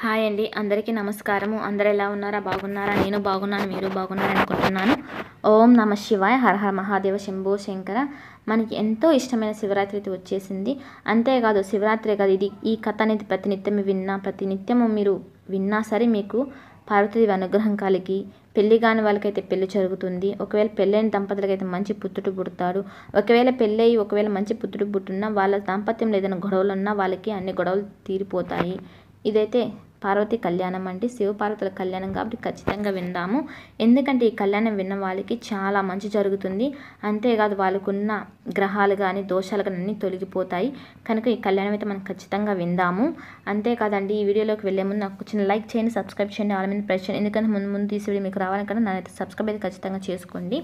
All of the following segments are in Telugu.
హాయ్ అండి, అందరికీ నమస్కారము. అందరు ఎలా ఉన్నారా? బాగున్నారా? నేను బాగున్నాను, మీరు బాగున్నారని అనుకుంటున్నాను. ఓం నమ శివాయ, హర హర మహాదేవ, శంభో శంకర. మనకి ఎంతో ఇష్టమైన శివరాత్రి అయితే వచ్చేసింది. అంతేకాదు శివరాత్రి కాదు, ఈ కథ అనేది ప్రతినిత్యము మీరు విన్నా సరే మీకు పార్వతీదేవి అనుగ్రహం కలిగి పెళ్లి కాని వాళ్ళకైతే పెళ్లి జరుగుతుంది. ఒకవేళ పెళ్ళైన దంపతులకైతే మంచి పుత్రుడు పుడతాడు. ఒకవేళ మంచి పుత్రుడు పుట్టినా వాళ్ళ దాంపత్యంలో ఏదైనా గొడవలు ఉన్నా వాళ్ళకి అన్ని గొడవలు తీరిపోతాయి. ఇదైతే పార్వతీ కళ్యాణం అంటే శివపార్వతుల కళ్యాణం కాబట్టి ఖచ్చితంగా విందాము. ఎందుకంటే ఈ కళ్యాణం విన్న వాళ్ళకి చాలా మంచి జరుగుతుంది. అంతేకాదు వాళ్ళకున్న గ్రహాలు కానీ దోషాలు కానీ అన్నీ తొలగిపోతాయి. కనుక ఈ కళ్యాణం అయితే మనం ఖచ్చితంగా విందాము. అంతేకాదండి, ఈ వీడియోలోకి వెళ్ళే ముందు నాకు చిన్న లైక్ చేయండి, సబ్స్క్రైబ్ చేయండి, ఆల్ మీద ప్రెస్ చేయండి. ఎందుకంటే ముందు తీసి వీడియో మీకు రావాలనుకన్నా నన్నైతే సబ్స్క్రైబ్ అయితే ఖచ్చితంగా చేసుకోండి.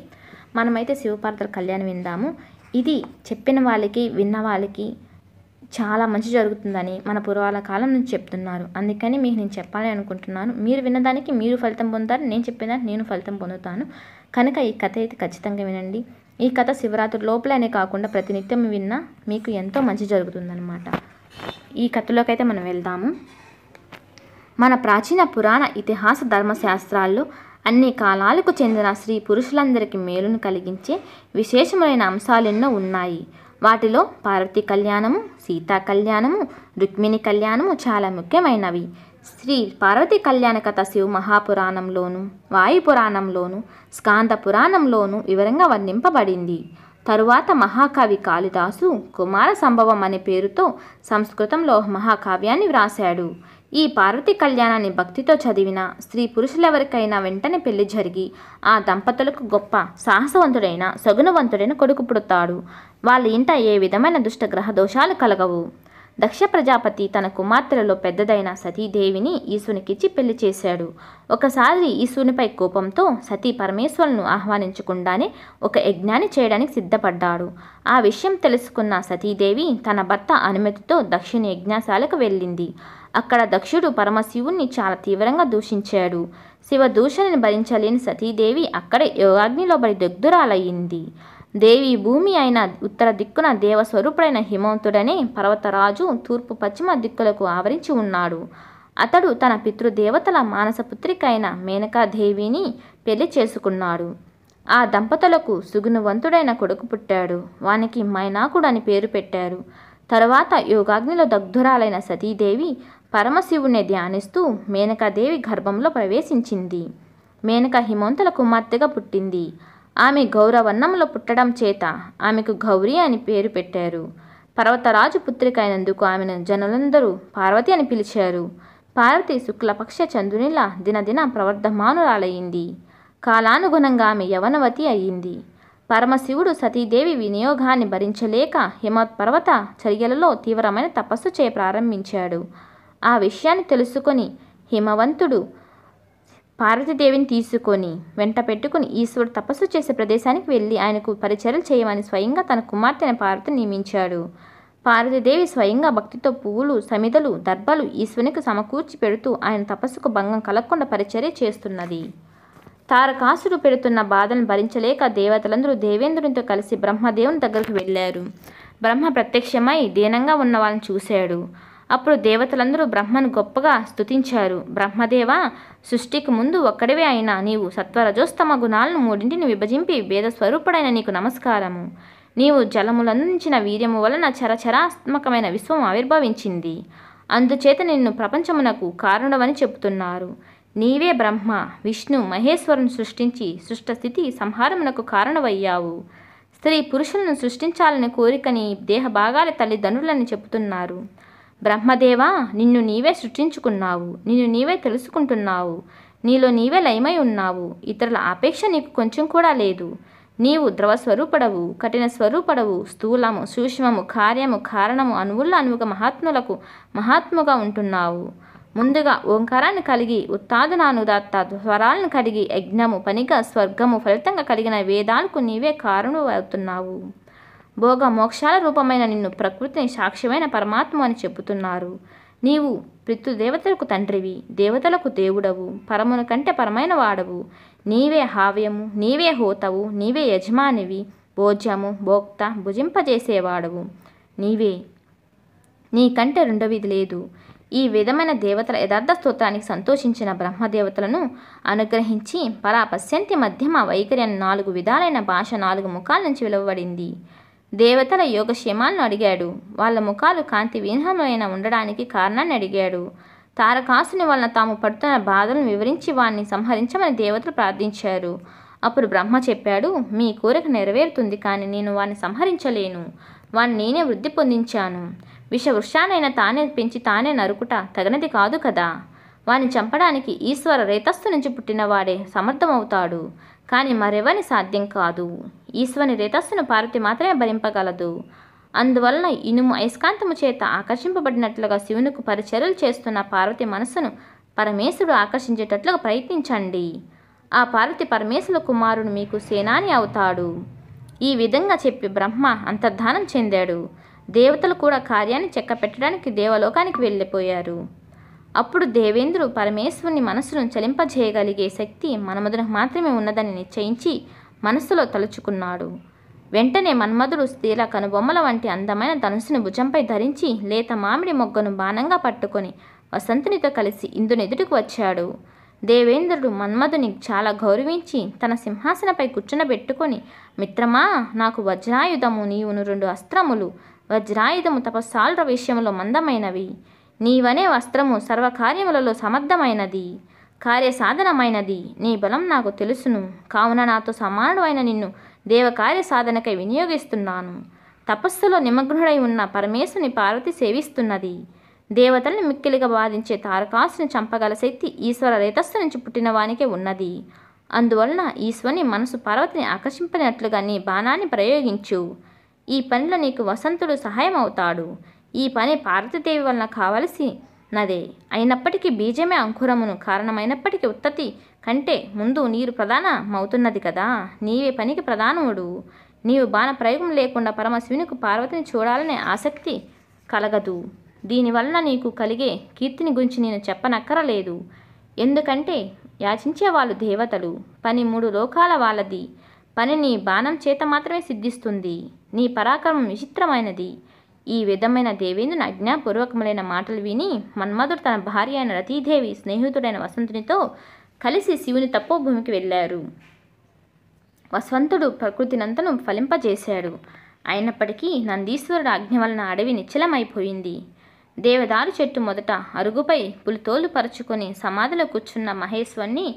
మనమైతే శివపార్వతుల కళ్యాణం విందాము. ఇది చెప్పిన వాళ్ళకి విన్న వాళ్ళకి చాలా మంచి జరుగుతుందని మన పురాణ కాలం నుంచి చెప్తున్నారు. అందుకని మీకు నేను చెప్పాలి అనుకుంటున్నాను. మీరు విన్నదానికి మీరు ఫలితం పొందుతారు, నేను చెప్పినదానికి నేను ఫలితం పొందుతాను. కనుక ఈ కథ అయితే ఖచ్చితంగా వినండి. ఈ కథ శివరాత్రి లోపలనే కాకుండా ప్రతినిత్యం విన్నా మీకు ఎంతో మంచి జరుగుతుందన్నమాట. ఈ కథలోకైతే మనం వెళ్దాము. మన ప్రాచీన పురాణ ఇతిహాస ధర్మశాస్త్రాల్లో అన్ని కాలాలకు చెందిన స్త్రీ పురుషులందరికీ మేలును కలిగించే విశేషమైన అంశాలెన్నో ఉన్నాయి. వాటిలో పార్వతీ కళ్యాణము, సీతా కళ్యాణము, రుక్మిణి కళ్యాణము చాలా ముఖ్యమైనవి. శ్రీ పార్వతీ కళ్యాణ కథ శివ మహాపురాణంలోను, వాయుపురాణంలోను, స్కాంద పురాణంలోను వివరంగా వర్ణింపబడింది. తరువాత మహాకవి కాళిదాసు కుమార సంభవం అనే పేరుతో సంస్కృతంలో మహాకావ్యాన్ని వ్రాశాడు. ఈ పార్వతీ కళ్యాణాన్ని భక్తితో చదివిన స్త్రీ పురుషులెవరికైనా వెంటనే పెళ్లి జరిగి ఆ దంపతులకు గొప్ప సాహసవంతుడైన సగుణవంతుడైన కొడుకు పుడతాడు. వాళ్ళ ఇంట ఏ విధమైన దుష్ట గ్రహ దోషాలు కలగవు. దక్ష ప్రజాపతి తన కుమార్తెలలో పెద్దదైన సతీదేవిని ఈశ్వరునికిచ్చి పెళ్లి చేశాడు. ఒకసారి ఈశ్వరునిపై కోపంతో సతీ పరమేశ్వరులను ఆహ్వానించకుండానే ఒక యజ్ఞాన్ని చేయడానికి సిద్ధపడ్డాడు. ఆ విషయం తెలుసుకున్న సతీదేవి తన భర్త అనుమతితో దక్షుని యజ్ఞశాలకు వెళ్ళింది. అక్కడ దక్షుడు పరమశివుణ్ణి చాలా తీవ్రంగా దూషించాడు. శివ దూషణని భరించలేని సతీదేవి అక్కడే యోగాగ్నిలో పడి దగ్ధురాలయ్యింది. దేవి భూమి అయిన ఉత్తర దిక్కున దేవస్వరూపుడైన హిమవంతుడనే పర్వతరాజు తూర్పు పశ్చిమ దిక్కులకు ఆవరించి ఉన్నాడు. అతడు తన పితృదేవతల మానసపుత్రిక అయిన మేనకాదేవిని పెళ్లి చేసుకున్నాడు. ఆ దంపతులకు సుగుణవంతుడైన కొడుకు పుట్టాడు. వానికి మైనాకుడు అని పేరు పెట్టారు. తరువాత యోగాగ్నిలో దగ్ధురాలైన సతీదేవి పరమశివుణ్ణి ధ్యానిస్తూ మేనకాదేవి గర్భంలో ప్రవేశించింది. మేనక హిమవంతుల కుమార్తెగా పుట్టింది. ఆమె గౌరవర్ణంలో పుట్టడం చేత ఆమెకు గౌరీ అని పేరు పెట్టారు. పర్వతరాజు పుత్రిక అయినందుకు ఆమెను జనులందరూ పార్వతి అని పిలిచారు. పార్వతి శుక్లపక్ష చంద్రునిలా దినదిన ప్రవర్ధమానురాలయ్యింది. కాలానుగుణంగా ఆమె యవనవతి అయ్యింది. పరమశివుడు సతీదేవి వినియోగాన్ని భరించలేక హిమవత్ పర్వత చర్యలలో తీవ్రమైన తపస్సు చేయ ప్రారంభించాడు. ఆ విషయాన్ని తెలుసుకొని హిమవంతుడు పార్వతీదేవిని తీసుకొని వెంట పెట్టుకుని ఈశ్వరుడు తపస్సు చేసే ప్రదేశానికి వెళ్ళి ఆయనకు పరిచర్యలు చేయమని స్వయంగా తన కుమార్తెను పార్వతిని నియమించాడు. పార్వతీదేవి స్వయంగా భక్తితో పువ్వులు, సమిధలు, దర్భలు ఈశ్వరునికి సమకూర్చి పెడుతూ ఆయన తపస్సుకు భంగం కలగకుండా పరిచర్య చేస్తున్నది. తారకాసుడు పెడుతున్న బాధను భరించలేక దేవతలందరూ దేవేంద్రునితో కలిసి బ్రహ్మదేవుని దగ్గరకు వెళ్ళారు. బ్రహ్మ ప్రత్యక్షమై దీనంగా ఉన్న వాళ్ళని చూశాడు. అప్పుడు దేవతలందరూ బ్రహ్మను గొప్పగా స్తుతించారు. బ్రహ్మదేవ, సృష్టికి ముందు ఒక్కడివే అయినా నీవు సత్వరజోస్తమ గుణాలను మూడింటిని విభజింపి భేద స్వరూపుడైన నీకు నమస్కారము. నీవు జలములందించిన వీర్యము వలన చరచరాత్మకమైన విశ్వం ఆవిర్భవించింది. అందుచేత నిన్ను ప్రపంచమునకు కారణమని చెబుతున్నారు. నీవే బ్రహ్మ, విష్ణు, మహేశ్వరుని సృష్టించి సృష్టస్థితి సంహారమునకు కారణమయ్యావు. స్త్రీ పురుషులను సృష్టించాలని కోరికని దేహ భాగాల తల్లిదండ్రులని చెబుతున్నారు. బ్రహ్మదేవా, నిన్ను నీవే సృష్టించుకున్నావు, నిన్ను నీవే తెలుసుకుంటున్నావు, నీలో నీవే లయమై ఉన్నావు. ఇతరుల ఆపేక్ష నీకు కొంచెం కూడా లేదు. నీవు ద్రవస్వరూపడవు, కఠిన స్వరూపడవు, స్థూలము, సూక్ష్మము, కార్యము, కారణము, అణువుల అణువుగా మహాత్ముగా ఉంటున్నావు. ముందుగా ఓంకారాన్ని కలిగి ఉత్తాదనానుదాత్త స్వరాలను కలిగి యజ్ఞము పనిగా స్వర్గము ఫలితంగా కలిగిన వేదాలకు నీవే కారణం అవుతున్నావు. భోగ మోక్షాల రూపమైన నిన్ను ప్రకృతిని సాక్ష్యమైన పరమాత్మ అని చెబుతున్నారు. నీవు పితృదేవతలకు తండ్రివి, దేవతలకు దేవుడవు, పరమును కంటే పరమైన వాడవు. నీవే హావ్యము, నీవే హోతవు, నీవే యజమానివి, భోజ్యము భోక్త భుజింపజేసేవాడవు నీవే. నీకంటే రెండవది లేదు. ఈ విధమైన దేవతల యథార్థ స్తోత్రానికి సంతోషించిన బ్రహ్మదేవతలను అనుగ్రహించి పరాపశ్యంతి మధ్యమ వైఖరి అని 4 విధాలైన భాష 4 ముఖాల నుంచి వెలువడింది. దేవతల యోగక్షేమాలను అడిగాడు. వాళ్ళ ముఖాలు కాంతి విహీనమైన ఉండడానికి కారణాన్ని అడిగాడు. తారకాసుని వలన తాము పడుతున్న బాధలను వివరించి వాణ్ణి సంహరించమని దేవతలు ప్రార్థించారు. అప్పుడు బ్రహ్మ చెప్పాడు, మీ కోరిక నెరవేరుతుంది, కానీ నేను వాణ్ణి సంహరించలేను. వాణ్ణి నేనే వృద్ధి పొందించాను. విషవృక్షానైనా తానే పెంచి తానే నరుకుట తగనది కాదు కదా. వాణ్ణి చంపడానికి ఈశ్వర రేతస్సు నుంచి పుట్టినవాడే సమర్థమవుతాడు, కానీ మరెవరిని సాధ్యం కాదు. ఈశ్వరుని రేతస్సును పార్వతి మాత్రమే భరింపగలదు. అందువలన ఇనుము అయస్కాంతము చేత ఆకర్షింపబడినట్లుగా శివునికి పరిచర్యలు చేస్తున్న పార్వతి మనస్సును పరమేశ్వరుడు ఆకర్షించేటట్లుగా ప్రయత్నించండి. ఆ పార్వతి పరమేశ్వర కుమారుడు మీకు సేనాని అవుతాడు. ఈ విధంగా చెప్పి బ్రహ్మ అంతర్ధానం చెందాడు. దేవతలు కూడా కార్యాన్ని చెక్కపెట్టడానికి దేవలోకానికి వెళ్ళిపోయారు. అప్పుడు దేవేంద్రుడు పరమేశ్వరుని మనస్సును చలింపజేయగలిగే శక్తి మన్మధునికి మాత్రమే ఉన్నదని నిశ్చయించి మనస్సులో తలుచుకున్నాడు. వెంటనే మన్మధుడు స్త్రీల కనుబొమ్మల వంటి అందమైన ధనుసుని భుజంపై ధరించి లేత మామిడి మొగ్గను బాణంగా పట్టుకొని వసంతునితో కలిసి ఇంద్రుని ఎదుటికి వచ్చాడు. దేవేంద్రుడు మన్మధుని చాలా గౌరవించి తన సింహాసనపై కూర్చునబెట్టుకొని, మిత్రమా, నాకు వజ్రాయుధము నీవును 2 అస్త్రములు. వజ్రాయుధము తపస్సాలుర విషయంలో మందమైనవి, నీవనే వస్త్రము సర్వకార్యములలో సమర్థమైనది, కార్యసాధనమైనది. నీ బలం నాకు తెలుసును, కావున నాతో సమానుడు అయిన నిన్ను దేవకార్య సాధనకై వినియోగిస్తున్నాను. తపస్సులో నిమగ్నుడై ఉన్న పరమేశ్వరుని పార్వతి సేవిస్తున్నది. దేవతల్ని మిక్కిలిగా బాధించే తారకాసుని చంపగల శక్తి ఈశ్వర రేతస్సు నుంచి పుట్టిన వానికే ఉన్నది. అందువలన ఈశ్వరుని మనసు పార్వతిని ఆకర్షింపనట్లుగా నీ బాణాన్ని ప్రయోగించు. ఈ పనిలో నీకు వసంతుడు సహాయం అవుతాడు. ఈ పని పార్వతీదేవి వలన కావలసినదే అయినప్పటికీ బీజమే అంకురమును కారణమైనప్పటికీ ఉత్పత్తి కంటే ముందు నీరు ప్రధానమవుతున్నది కదా. నీవే పనికి ప్రధానముడు. నీవు బాణ ప్రయోగం లేకుండా పరమశివునికి పార్వతిని చూడాలనే ఆసక్తి కలగదు. దీనివలన నీకు కలిగే కీర్తిని గురించి నేను చెప్పనక్కరలేదు. ఎందుకంటే యాచించే వాళ్ళు దేవతలు, పని 3 లోకాల వాళ్ళది. పని నీ బాణం చేత మాత్రమే సిద్ధిస్తుంది. నీ పరాక్రమం విచిత్రమైనది. ఈ విధమైన దేవేంద్రుని అజ్ఞాపూర్వకములైన మాటలు విని మన్మధుడు తన భార్య అయిన రతీదేవి స్నేహితుడైన వసంతునితో కలిసి శివుని తపోభూమికి వెళ్ళారు. వసంతుడు ప్రకృతినంతను ఫలింపజేశాడు. అయినప్పటికీ నందీశ్వరుడు ఆజ్ఞ వలన అడవి నిశ్చలమైపోయింది. దేవదారు చెట్టు మొదట అరుగుపై పులితోలు పరుచుకొని సమాధిలో కూర్చున్న మహేశ్వరుని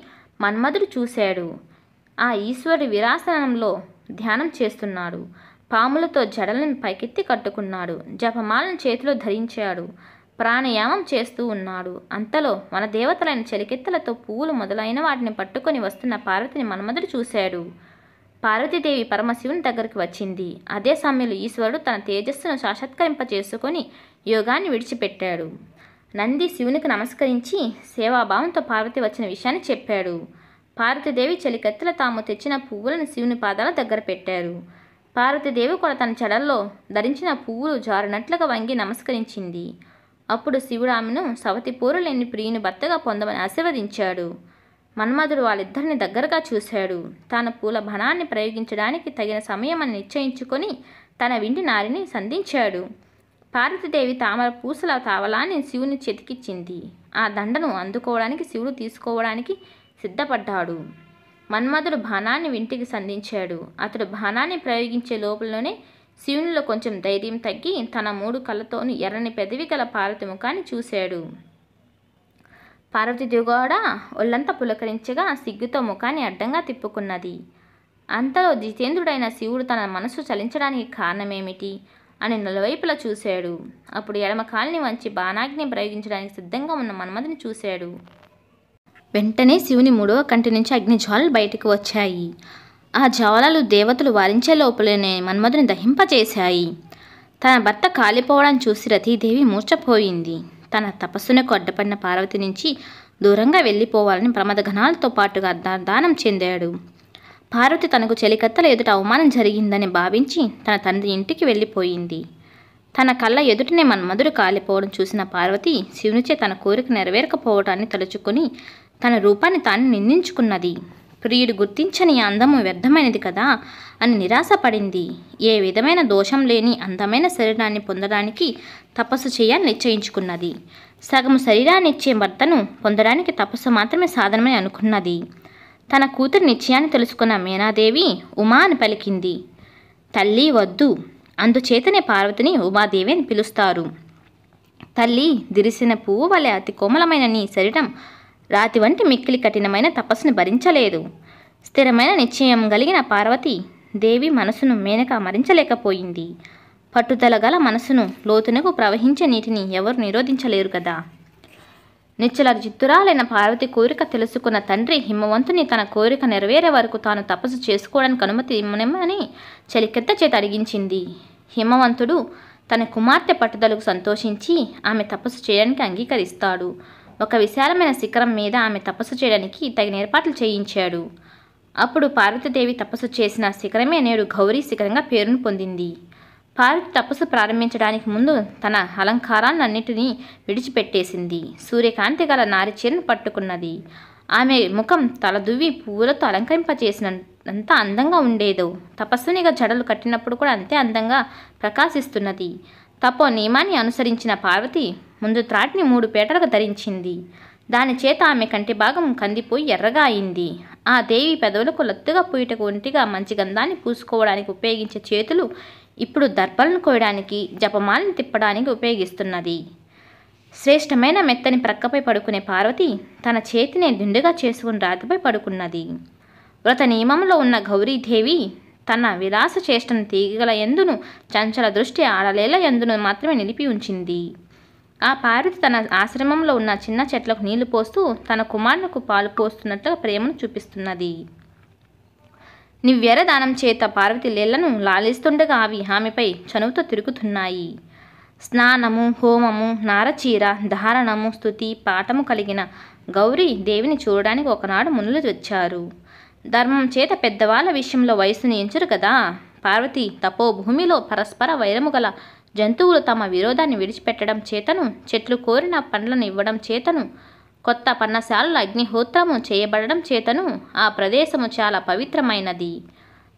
మన్మధుడు చూశాడు. ఆ ఈశ్వరుడి విరాసనంలో ధ్యానం చేస్తున్నాడు. పాములతో జడలను పైకెత్తి కట్టుకున్నాడు. జపమాలను చేతిలో ధరించాడు. ప్రాణాయామం చేస్తూ ఉన్నాడు. అంతలో మన దేవతలైన చలికెత్తలతో పువ్వులు మొదలైన వాటిని పట్టుకొని వస్తున్న పార్వతిని మన్మధుడు చూశాడు. పార్వతీదేవి పరమశివుని దగ్గరికి వచ్చింది. అదే సమయంలో ఈశ్వరుడు తన తేజస్సును సాక్షాత్కరింపచేసుకొని యోగాన్ని విడిచిపెట్టాడు. నంది శివునికి నమస్కరించి సేవాభావంతో పార్వతి వచ్చిన విషయాన్ని చెప్పాడు. పార్వతీదేవి చలికత్తెల తాము తెచ్చిన పువ్వులను శివుని పాదాల దగ్గర పెట్టారు. పార్వతీదేవి కూడా తన చెడల్లో ధరించిన పువ్వులు జారినట్లుగా వంగి నమస్కరించింది. అప్పుడు శివుడు ఆమెను సవతి పోరు లేని ప్రియుని భర్తగా పొందమని ఆశీర్వదించాడు. మన్మధుడు వాళ్ళిద్దరిని దగ్గరగా చూశాడు. తాను పూల బాణాన్ని ప్రయోగించడానికి తగిన సమయం అని నిశ్చయించుకొని తన వింటి నారిని సంధించాడు. పార్వతీదేవి తామర పూసల తావలాన్ని శివుని చేతికిచ్చింది. ఆ దండను అందుకోవడానికి శివుడు తీసుకోవడానికి సిద్ధపడ్డాడు. మన్మధుడు బాణాన్ని వింటికి సంధించాడు. అతడు బాణాన్ని ప్రయోగించే లోపలనే శివునిలో కొంచెం ధైర్యం తగ్గి తన 3 కళ్ళతోని ఎర్రని పెదవి గల పార్వతి ముఖాన్ని చూశాడు. పార్వతీదేవి కూడా ఒళ్ళంతా పులకరించగా సిగ్గుతో ముఖాన్ని అడ్డంగా తిప్పుకున్నది. అంతలో జితేంద్రుడైన శివుడు తన మనసు చలించడానికి కారణమేమిటి అని నలువైపులా చూశాడు. అప్పుడు ఎడమ కాలిని వంచి బాణాగ్ని ప్రయోగించడానికి సిద్ధంగా ఉన్న మన్మధుని చూశాడు. వెంటనే శివుని 3వ కంటి నుంచి అగ్ని జ్వాలలు బయటకు వచ్చాయి. ఆ జ్వాలలు దేవతలు వారించే లోపలనే మన్మధుని దహింపచేశాయి. తన భర్త కాలిపోవడం చూసి రతీదేవి మూర్ఛపోయింది. తన తపస్సునకు అడ్డపడిన పార్వతి నుంచి దూరంగా వెళ్ళిపోవాలని ప్రమదగణాలతో పాటుగా దానం చెందాడు. పార్వతి తనకు చెలికత్తల ఎదుట అవమానం జరిగిందని భావించి తన తండ్రి ఇంటికి వెళ్ళిపోయింది. తన కళ్ళ ఎదుటనే మన్మధుడు కాలిపోవడం చూసిన పార్వతి శివునిచే తన కోరిక నెరవేరకపోవటాన్ని తలుచుకొని తన రూపాన్ని తాను నిందించుకున్నది. ప్రియుడు గుర్తించని అందము వ్యర్థమైనది కదా అని నిరాశపడింది. ఏ విధమైన దోషం లేని అందమైన శరీరాన్ని పొందడానికి తపస్సు చేయాలని నిశ్చయించుకున్నది. సగము శరీరాన్నిచ్చే భర్తను పొందడానికి తపస్సు మాత్రమే సాధనమని అనుకున్నది. తన కూతురి నిశ్చయాన్ని తెలుసుకున్న మీనాదేవి ఉమా అని పలికింది. తల్లి వద్దు, అందుచేతనే పార్వతిని ఉమాదేవి అని పిలుస్తారు. తల్లి, దిరిసిన పువ్వు వలె అతి కోమలమైన నీ శరీరం రాతి వంటి మిక్కిలి కఠినమైన తపస్సును భరించలేదు. స్థిరమైన నిశ్చయం కలిగిన పార్వతి దేవి మనసును మేనక మరించలేకపోయింది. పట్టుదల గల మనసును లోతునకు ప్రవహించే నీటిని ఎవరు నిరోధించలేరు కదా. నిశ్చల చిత్తురాలైన పార్వతి కోరిక తెలుసుకున్న తండ్రి హిమవంతుని తన కోరిక నెరవేరే వరకు తాను తపస్సు చేసుకోవడానికి అనుమతి ఇమ్మని చలికెత్త చేత అడిగించింది. హిమవంతుడు తన కుమార్తె పట్టుదలకు సంతోషించి ఆమె తపస్సు చేయడానికి అంగీకరిస్తాడు. ఒక విశాలమైన శిఖరం మీద ఆమె తపస్సు చేయడానికి తగిన ఏర్పాట్లు చేయించాడు. అప్పుడు పార్వతీదేవి తపస్సు చేసిన శిఖరమే నేడు గౌరీ శిఖరంగా పేరును పొందింది. పార్వతి తపస్సు ప్రారంభించడానికి ముందు తన అలంకారాలన్నిటినీ విడిచిపెట్టేసింది. సూర్యకాంతి గల నారిచీరను పట్టుకున్నది. ఆమె ముఖం తలదువ్వి పువ్వులతో అలంకరింపచేసినంత అందంగా ఉండేదో, తపస్సునిగా జడలు కట్టినప్పుడు కూడా అంతే అందంగా ప్రకాశిస్తున్నది. తపో నియమాన్ని అనుసరించిన పార్వతి ముందు త్రాటిని 3 పీటలకు ధరించింది. దాని చేత ఆమె కంటి భాగం కందిపోయి ఎర్రగా అయింది. ఆ దేవి పెదవులకు లత్తుగా పూయటకు ఒంటిగా మంచి గంధాన్ని పూసుకోవడానికి ఉపయోగించే చేతులు ఇప్పుడు దర్భలను కోయడానికి, జపమాలను తిప్పడానికి ఉపయోగిస్తున్నది. శ్రేష్టమైన మెత్తని ప్రక్కపై పడుకునే పార్వతి తన చేతిని దిండుగా చేసుకుని రాతిపై పడుకున్నది. వ్రత నియమంలో ఉన్న గౌరీదేవి తన విలాస చేష్టను తీగల ఎందును, చంచల దృష్టి ఆడలేల ఎందును మాత్రమే నిలిపి ఉంచింది. ఆ పార్వతి తన ఆశ్రమంలో ఉన్న చిన్న చెట్లకు నీళ్లు పోస్తూ తన కుమారునికి పాలు పోస్తున్నట్టుగా ప్రేమను చూపిస్తున్నది. నివ్వెర దానం చేత పార్వతి లీలను లాలిస్తుండగా అవి ఆమెపై చనువుతో తిరుగుతున్నాయి. స్నానము, హోమము, నారచీర ధారణము, స్తుతి పాఠము కలిగిన గౌరీ దేవిని చూడడానికి ఒకనాడు మునులు వచ్చారు. ధర్మం చేత పెద్దవాళ్ళ విషయంలో వయసుని ఎంచరు కదా. పార్వతి తపోభూమిలో పరస్పర వైరము గల జంతువులు తమ విరోధాన్ని విడిచిపెట్టడం చేతను, చెట్లు కోరిన పండ్లను ఇవ్వడం చేతను, కొత్త పన్నశాలలో అగ్నిహోత్రము చేయబడడం చేతను ఆ ప్రదేశము చాలా పవిత్రమైనది.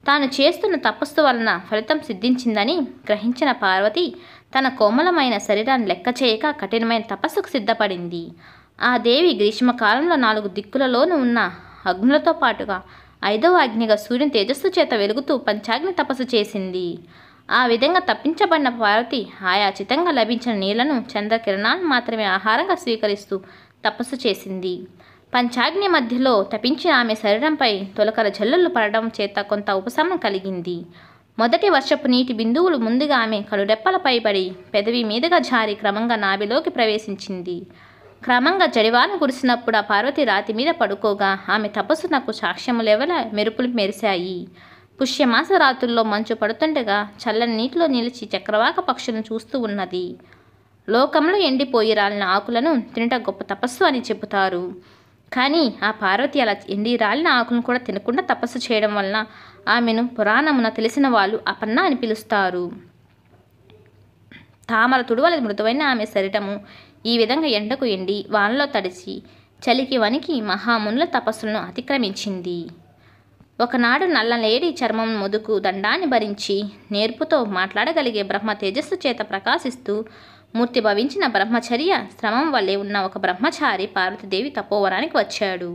తాను చేస్తున్న తపస్సు వలన ఫలితం సిద్ధించిందని గ్రహించిన పార్వతి తన కోమలమైన శరీరాన్ని లెక్క చేయక కఠినమైన తపస్సుకు సిద్ధపడింది. ఆ దేవి గ్రీష్మకాలంలో 4 దిక్కులలోనూ ఉన్న అగ్నులతో పాటుగా 5వ అగ్నిగా సూర్యుని తేజస్సు చేత వెలుగుతూ పంచాగ్ని తపస్సు చేసింది. ఆ విధంగా తప్పించబడిన పార్వతి ఆయాచితంగా లభించిన నీళ్లను, చంద్రకిరణాలను మాత్రమే ఆహారంగా స్వీకరిస్తూ తపస్సు చేసింది. పంచాగ్ని మధ్యలో తపించిన ఆమె శరీరంపై తొలకర జల్లులు పడడం చేత కొంత ఉపశమనం కలిగింది. మొదటి వర్షపు నీటి బిందువులు ముందుగా ఆమె కనురెప్పలపై పడి పెదవి మీదుగా జారి క్రమంగా నాభిలోకి ప్రవేశించింది. క్రమంగా జడివాన కురిసినప్పుడు ఆ పార్వతి రాతి మీద పడుకోగా ఆమె తపస్సునకు సాక్ష్యములెవల మెరుపులు మెరిశాయి. పుష్యమాస రాత్రుల్లో మంచు పడుతుండగా చల్లని నీటిలో నిలిచి చక్రవాక పక్షులను చూస్తూ ఉన్నది. లోకంలో ఎండిపోయి రాలిన ఆకులను తినట గొప్ప తపస్సు అని చెబుతారు. కానీ ఆ పార్వతి అలా ఎండి రాలిన ఆకులను కూడా తినకుండా తపస్సు చేయడం వలన ఆమెను పురాణమున తెలిసిన వాళ్ళు అపన్న అని పిలుస్తారు. తామర తుడువల మృదువైన ఆమె శరీరము ఈ విధంగా ఎండకు ఎండి వానలో తడిచి చలికి వణికి మహామునుల తపస్సులను అతిక్రమించింది. ఒకనాడు నల్లలేడి చర్మం ముదుకు దండాన్ని భరించి నేర్పుతో మాట్లాడగలిగే బ్రహ్మ తేజస్సు చేత ప్రకాశిస్తూ మూర్తి భవించిన బ్రహ్మచర్య శ్రమం వల్లే ఉన్న ఒక బ్రహ్మచారి పార్వతీదేవి తపోవనానికి వచ్చాడు.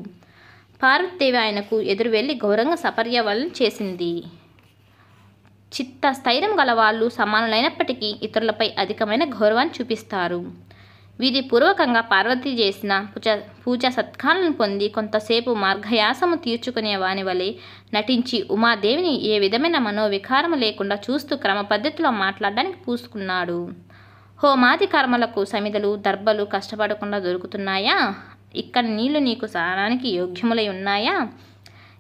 పార్వతీదేవి ఆయనకు ఎదురు వెళ్ళి గౌరవంగా సపర్యవలన చేసింది. చిత్త స్థైర్యం గల వాళ్ళు సమానులైనప్పటికీ ఇతరులపై అధికమైన గౌరవాన్ని చూపిస్తారు. విధిపూర్వకంగా పార్వతి చేసిన పూజా సత్కాలను పొంది కొంతసేపు మార్గయాసము తీర్చుకునే వాని వలె నటించి ఉమాదేవిని ఏ విధమైన మనోవికారము లేకుండా చూస్తూ క్రమ పద్ధతిలో మాట్లాడడానికి పూసుకున్నాడు. హోమాది కర్మలకు సమిధలు, దర్భలు కష్టపడకుండా దొరుకుతున్నాయా? ఇక్కడ నీళ్లు నీకు స్నానానికి యోగ్యములై ఉన్నాయా?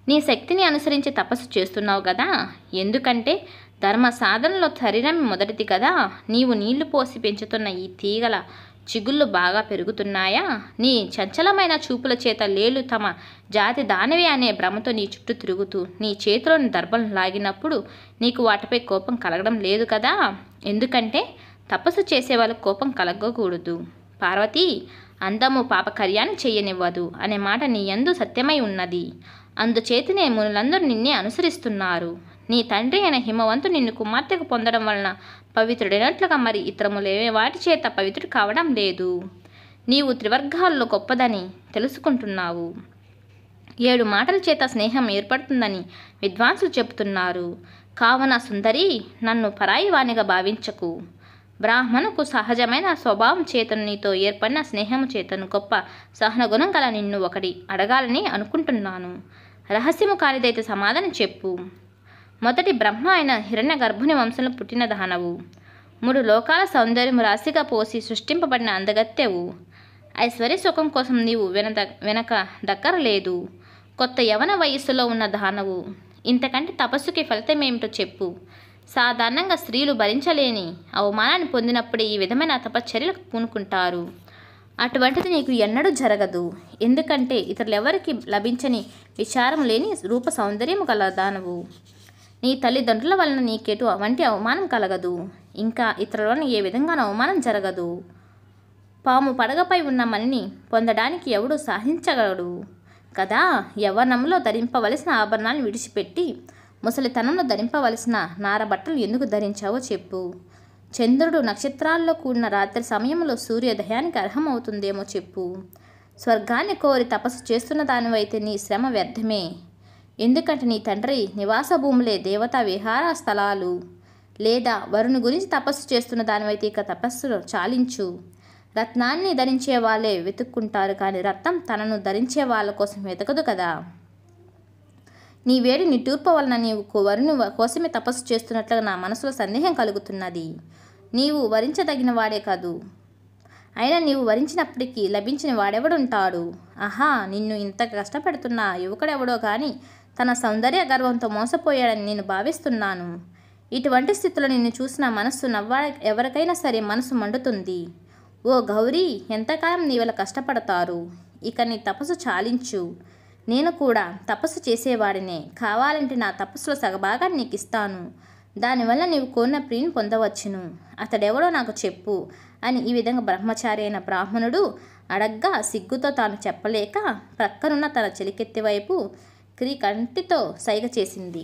నీ శక్తిని అనుసరించి తపస్సు చేస్తున్నావు కదా. ఎందుకంటే ధర్మ సాధనలో శరీరం మొదటిది కదా. నీవు నీళ్లు పోసి పెంచుతున్న ఈ తీగల చిగుళ్ళు బాగా పెరుగుతున్నాయా? నీ చంచలమైన చూపుల చేత లేలు తమ జాతి దానివే అనే భ్రమతో నీ చుట్టూ తిరుగుతూ నీ చేతిలోని దర్భలను లాగినప్పుడు నీకు వాటిపై కోపం కలగడం లేదు కదా. ఎందుకంటే తపస్సు చేసే వాళ్ళకు కోపం కలగకూడదు. పార్వతి, అందము పాపకర్యాన్ని చెయ్యనివ్వదు అనే మాట నీ యందు సత్యమై ఉన్నది. అందుచేతనే మునులందరూ నిన్నే అనుసరిస్తున్నారు. నీ తండ్రి అయిన హిమవంతు నిన్ను కుమార్తెకు పొందడం వలన పవిత్రుడైనట్లుగా మరి ఇతరములే వాటి చేత పవిత్రుడు కావడం లేదు. నీవు త్రివర్గాల్లో గొప్పదని తెలుసుకుంటున్నావు. 7 మాటల చేత స్నేహం ఏర్పడుతుందని విద్వాంసులు చెబుతున్నారు. కావున సుందరి, నన్ను పరాయివానిగా భావించకు. బ్రాహ్మణుకు సహజమైన స్వభావం చేతను నీతో ఏర్పడిన స్నేహము చేతను గొప్ప సహనగుణం గల నిన్ను ఒకటి అడగాలని అనుకుంటున్నాను. రహస్యము కానిదైతే సమాధానం చెప్పు. మొదటి బ్రహ్మ అయిన హిరణ్య గర్భుని వంశంలో పుట్టిన దానవు. 3 లోకాల సౌందర్యము రాశిగా పోసి సృష్టింపబడిన అందగత్తెవు. ఐశ్వర్య సుఖం కోసం నీవు వెనక దక్కరలేదు. కొత్త యవన వయస్సులో ఉన్న దానవు. ఇంతకంటే తపస్సుకి ఫలితమేమిటో చెప్పు. సాధారణంగా స్త్రీలు భరించలేని అవమానాన్ని పొందినప్పుడే ఈ విధమైన తపశ్చర్యలకు పూనుకుంటారు. అటువంటిది నీకు ఎన్నడూ జరగదు. ఎందుకంటే ఇతరులెవరికి లభించని విచారం లేని రూప సౌందర్యము గల దానవు. నీ తల్లిదండ్రుల వలన నీకెటు వంటి అవమానం కలగదు. ఇంకా ఇతరులను ఏ విధంగానూ అవమానం జరగదు. పాము పడగపై ఉన్న మణిని పొందడానికి ఎవడు సాధించగలడు కదా. యవ్వనంలో ధరింపవలసిన ఆభరణాలను విడిచిపెట్టి ముసలితనంలో ధరింపవలసిన నారబట్టలు ఎందుకు ధరించావో చెప్పు. చంద్రుడు నక్షత్రాల్లో కూడిన రాత్రి సమయంలో సూర్యోదయానికి అర్హమవుతుందేమో చెప్పు. స్వర్గాన్ని కోరి తపస్సు చేస్తున్న దానివైతే నీ శ్రమ వ్యర్థమే. ఎందుకంటే నీ తండ్రి నివాస భూములే దేవతా విహార స్థలాలు. లేదా వరుని గురించి తపస్సు చేస్తున్న దానివైతే ఇక తపస్సును చాలించు. రత్నాన్ని ధరించే వాళ్ళే వెతుక్కుంటారు, కానీ రత్నం తనను ధరించే వాళ్ళ కోసం వెతకదు కదా. నీ వేడి నిట్టూర్పు వలన నీవు వరుని కోసమే తపస్సు చేస్తున్నట్లుగా నా మనసులో సందేహం కలుగుతున్నది. నీవు వరించదగిన వాడే కాదు. అయినా నీవు వరించినప్పటికీ లభించిన వాడెవడుంటాడు? ఆహా, నిన్ను ఇంత కష్టపెడుతున్న యువకుడెవడో కానీ తన సౌందర్య గర్వంతో మోసపోయాడని నేను భావిస్తున్నాను. ఇటువంటి స్థితిలో నిన్ను చూసిన మనస్సు ఎవరికైనా సరే మనసు మండుతుంది. ఓ గౌరీ, ఎంతకాలం నీవల కష్టపడతారు? ఇక నీ తపస్సు చాలించు. నేను కూడా తపస్సు చేసేవాడినే. కావాలంటే నా తపస్సులో సగభాగాన్ని నీకు ఇస్తాను. దానివల్ల నీవు కోరిన ప్రియుని పొందవచ్చును. అతడెవడో నాకు చెప్పు అని ఈ విధంగా బ్రహ్మచారి అయిన బ్రాహ్మణుడు అడగ్గా సిగ్గుతో తాను చెప్పలేక ప్రక్కనున్న తన చెలికెత్తి వైపు క్రీకంటితో సైగ చేసింది.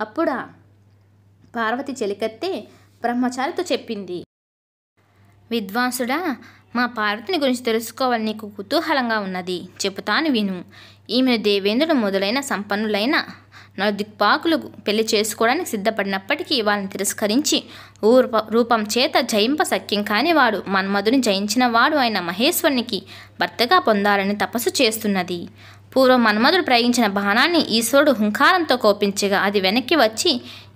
అప్పుడా పార్వతి చెలికెత్తే బ్రహ్మచారితో చెప్పింది, విద్వాంసుడా, మా పార్వతిని గురించి తెలుసుకోవాలని నీకు కుతూహలంగా ఉన్నది. చెబుతాను విను. ఈమెను దేవేంద్రుడు మొదలైన సంపన్నులైన నలుదిక్పాకులు పెళ్లి చేసుకోవడానికి సిద్ధపడినప్పటికీ వాళ్ళని తిరస్కరించి రూపం చేత జయింప సఖ్యం కానివాడు, మన్మధుని జయించిన వాడు అయిన మహేశ్వరునికి భర్తగా పొందాలని తపస్సు చేస్తున్నది. పూర్వం మన్మధుడు ప్రయోగించిన బాణాన్ని ఈశ్వరుడు హుంకారంతో కోపించగా అది వెనక్కి వచ్చి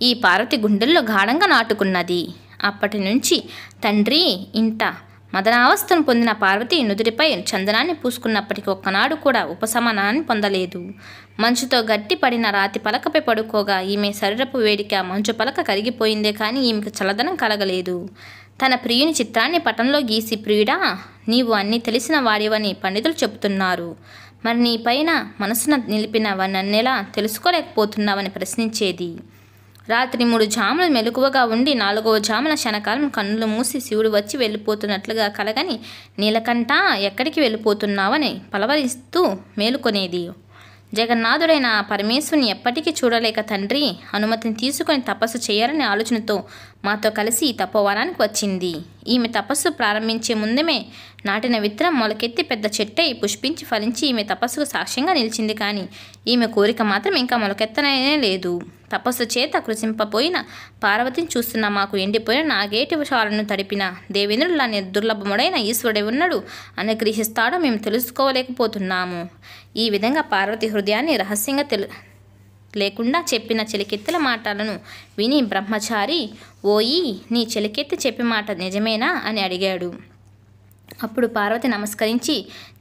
ఈ పార్వతి గుండెల్లో గాఢంగా నాటుకున్నది. అప్పటి నుంచి తండ్రి ఇంట మదనావస్థను పొందిన పార్వతి నుదుటిపై చందనాన్ని పూసుకున్నప్పటికీ ఒక్కనాడు కూడా ఉపశమనాన్ని పొందలేదు. మంచుతో గట్టి పడిన రాతి పలకపై పడుకోగా ఈమె శరీరపు వేడిక మంచు పలక కరిగిపోయిందే కానీ ఈమెకు చల్లదనం కలగలేదు. తన ప్రియుని చిత్రాన్ని పటంలో గీసి, ప్రియుడా, నీవు అన్నీ తెలిసిన వాడివని పండితులు చెబుతున్నారు. మరి నీ పైన మనసున నిలిపిన నన్నెలా తెలుసుకోలేకపోతున్నావని ప్రశ్నించేది. రాత్రి 3 జాములు మెలకువగా ఉండి 4వ జామున క్షణకాలం కన్నులు మూసి శివుడు వచ్చి వెళ్ళిపోతున్నట్లుగా కలగని నీలకంఠ, ఎక్కడికి వెళ్ళిపోతున్నావని పలవరిస్తూ మేలుకొనేది. జగన్నాథుడైన ఆ పరమేశ్వరుని ఎప్పటికీ చూడలేక తండ్రి అనుమతిని తీసుకొని తపస్సు చేయాలనే ఆలోచనతో మాతో కలిసి ఈ తపోవనానికి వచ్చింది. ఈమె తపస్సు ప్రారంభించే ముందమే నాటిన విత్తనం మొలకెత్తి పెద్ద చెట్టై పుష్పించి ఫలించి ఈమె తపస్సుకు సాక్ష్యంగా నిలిచింది. కానీ ఈమె కోరిక మాత్రం ఇంకా మొలకెత్తనే లేదు. తపస్సు చేత కృషింపపోయిన పార్వతిని చూస్తున్న మాకు ఎండిపోయిన నాగేటి విషాలను తడిపిన దేవేంద్రుడు లాని దుర్లభముడైన ఈశ్వరుడే ఉన్నాడు అనుగ్రహిస్తాడో మేము తెలుసుకోలేకపోతున్నాము. ఈ విధంగా పార్వతి హృదయాన్ని రహస్యంగా లేకుండా చెప్పిన చెలికెత్తెల మాటలను విని బ్రహ్మచారి, ఓయి, నీ చెలికెత్తి చెప్పే మాట నిజమేనా అని అడిగాడు. అప్పుడు పార్వతి నమస్కరించి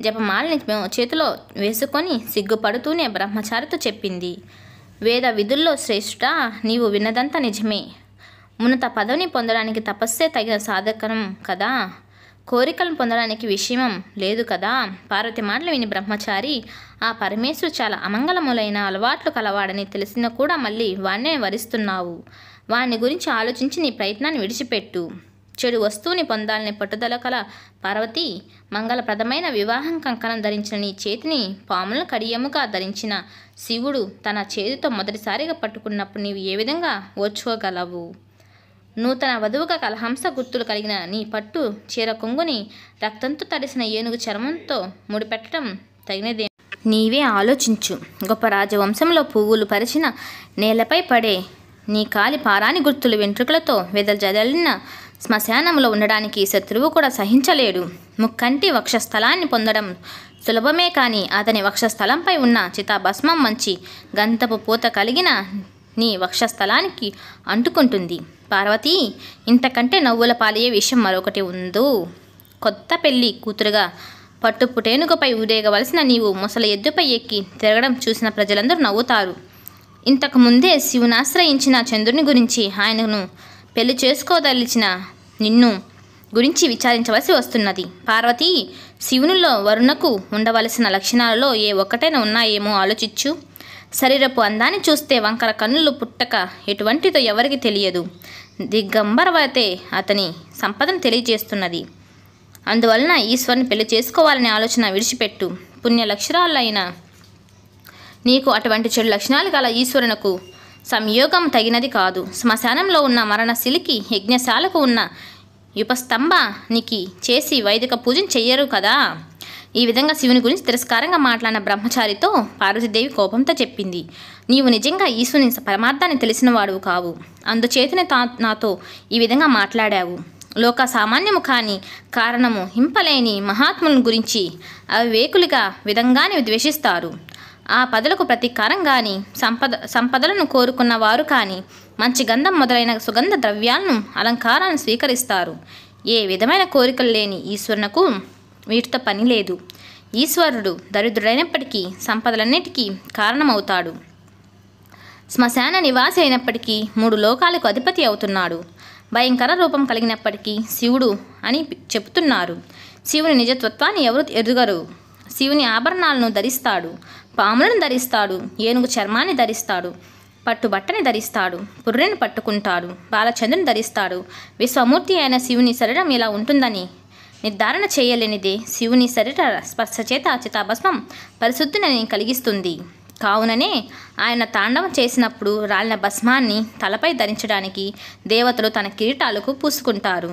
జపమాలని చేతిలో వేసుకొని సిగ్గుపడుతూనే బ్రహ్మచారితో చెప్పింది, వేద విధుల్లో శ్రేష్ఠ, నీవు విన్నదంతా నిజమే. ఉన్నత పదవిని పొందడానికి తపస్సే తగిన సాధకం కదా, కోరికలను పొందడానికి విషయం లేదు కదా. పార్వతి మాటలు విని బ్రహ్మచారి, ఆ పరమేశ్వరుడు చాలా అమంగళములైన అలవాట్లు కలవాడని తెలిసిన కూడా మళ్ళీ వాణ్ణే వరిస్తున్నావు. వాణ్ణి గురించి ఆలోచించి నీ ప్రయత్నాన్ని విడిచిపెట్టు. చెడు వస్తువుని పొందాలని పట్టుదల కల పార్వతి, మంగళప్రదమైన వివాహం కంకణం ధరించిన నీ చేతిని పాములను కడియముగా ధరించిన శివుడు తన చేతితో మొదటిసారిగా పట్టుకున్నప్పుడు నీవు ఏ విధంగా ఓర్చుకోగలవు? నూతన వధువుగా కలహంస గుర్తులు కలిగిన నీ పట్టు చీర కొంగుని రక్తంతో తడిసిన ఏనుగు చర్మంతో ముడిపెట్టడం తగినదే. నీవే ఆలోచించు. గొప్ప రాజవంశంలో పువ్వులు పరిచిన నేలపై పడే నీ కాలి పారాని గుర్తులు వెంట్రుకలతో వెదజల్లిన శ్మశానంలో ఉండడానికి శత్రువు కూడా సహించలేడు. ముక్కంటి వక్షస్థలాన్ని పొందడం సులభమే కానీ అతని వక్షస్థలంపై ఉన్న చితాభస్మం మంచి గంధపు పూత కలిగిన నీ వక్షస్థలానికి అంటుకుంటుంది. పార్వతీ, ఇంతకంటే నవ్వుల పాలయ్యే విషయం మరొకటి ఉందో. కొత్త పెళ్లి కూతురుగా పట్టుపుటేనుగుపై ఊరేగవలసిన నీవు ముసల ఎద్దుపై ఎక్కి తిరగడం చూసిన ప్రజలందరూ నవ్వుతారు. ఇంతకు ముందే శివునాశ్రయించిన చంద్రుని గురించి, ఆయనను పెళ్లి చేసుకోదలిచిన నిన్ను గురించి విచారించవలసి వస్తున్నది. పార్వతీ, శివునిలో వరుణకు ఉండవలసిన లక్షణాలలో ఏ ఒక్కటైనా ఉన్నాయేమో ఆలోచించు. శరీరపు అందాన్ని చూస్తే వంకర కన్నులు పుట్టక ఎటువంటిదో ఎవరికి తెలియదు. దిగంబరవతే అతని సంపదను తెలియజేస్తున్నది. అందువలన ఈశ్వరుని పెళ్లి చేసుకోవాలనే ఆలోచన విడిచిపెట్టు. పుణ్యలక్షణాలైన నీకు అటువంటి చెడు లక్షణాలు గల ఈశ్వరునకు సంయోగం తగినది కాదు. శ్మశానంలో ఉన్న మరణశిలికి యజ్ఞశాలకు ఉన్న ఉపస్తంభానికి చేసి వైదిక పూజను చెయ్యరు కదా. ఈ విధంగా శివుని గురించి తిరస్కారంగా మాట్లాడిన బ్రహ్మచారితో పార్వతీదేవి కోపంతో చెప్పింది, నీవు నిజంగా ఈశ్వరుని పరమార్థాన్ని తెలిసిన వాడువు కావు. అందుచేతనే నాతో ఈ విధంగా మాట్లాడావు. లోక సామాన్యము కాని కారణము హింపలేని మహాత్ములను గురించి అవివేకులుగా విధంగానే ద్వేషిస్తారు. ఆ పదలకు ప్రతీకారం కానీ సంపదలను కోరుకున్న వారు కానీ మంచి గంధం మొదలైన సుగంధ ద్రవ్యాలను అలంకారాలను స్వీకరిస్తారు. ఏ విధమైన కోరికలు లేని ఈశ్వరునకు వీటితో పని లేదు. ఈశ్వరుడు దరిద్రుడైనప్పటికీ సంపదలన్నిటికీ కారణమవుతాడు. శ్మశాన నివాసి అయినప్పటికీ 3 లోకాలకు అధిపతి అవుతున్నాడు. భయంకర రూపం కలిగినప్పటికీ శివుడు అని చెబుతున్నారు. శివుని నిజత్వాన్ని ఎవరు ఎరుగరు. శివుని ఆభరణాలను ధరిస్తాడు, పాములను ధరిస్తాడు, ఏనుగు చర్మాన్ని ధరిస్తాడు, పట్టుబట్టని ధరిస్తాడు, పుర్రెని పట్టుకుంటాడు, బాలచంద్రుని ధరిస్తాడు. విశ్వమూర్తి అయిన శివుని శరీరం ఇలా ఉంటుందని నిర్ధారణ చేయలేనిదే శివుని శరీర స్పర్శ చేత చితాభస్మం పరిశుద్ధిని కలిగిస్తుంది. కావుననే ఆయన తాండవం చేసినప్పుడు రాలిన భస్మాన్ని తలపై ధరించడానికి దేవతలు తన కిరీటాలకు పూసుకుంటారు.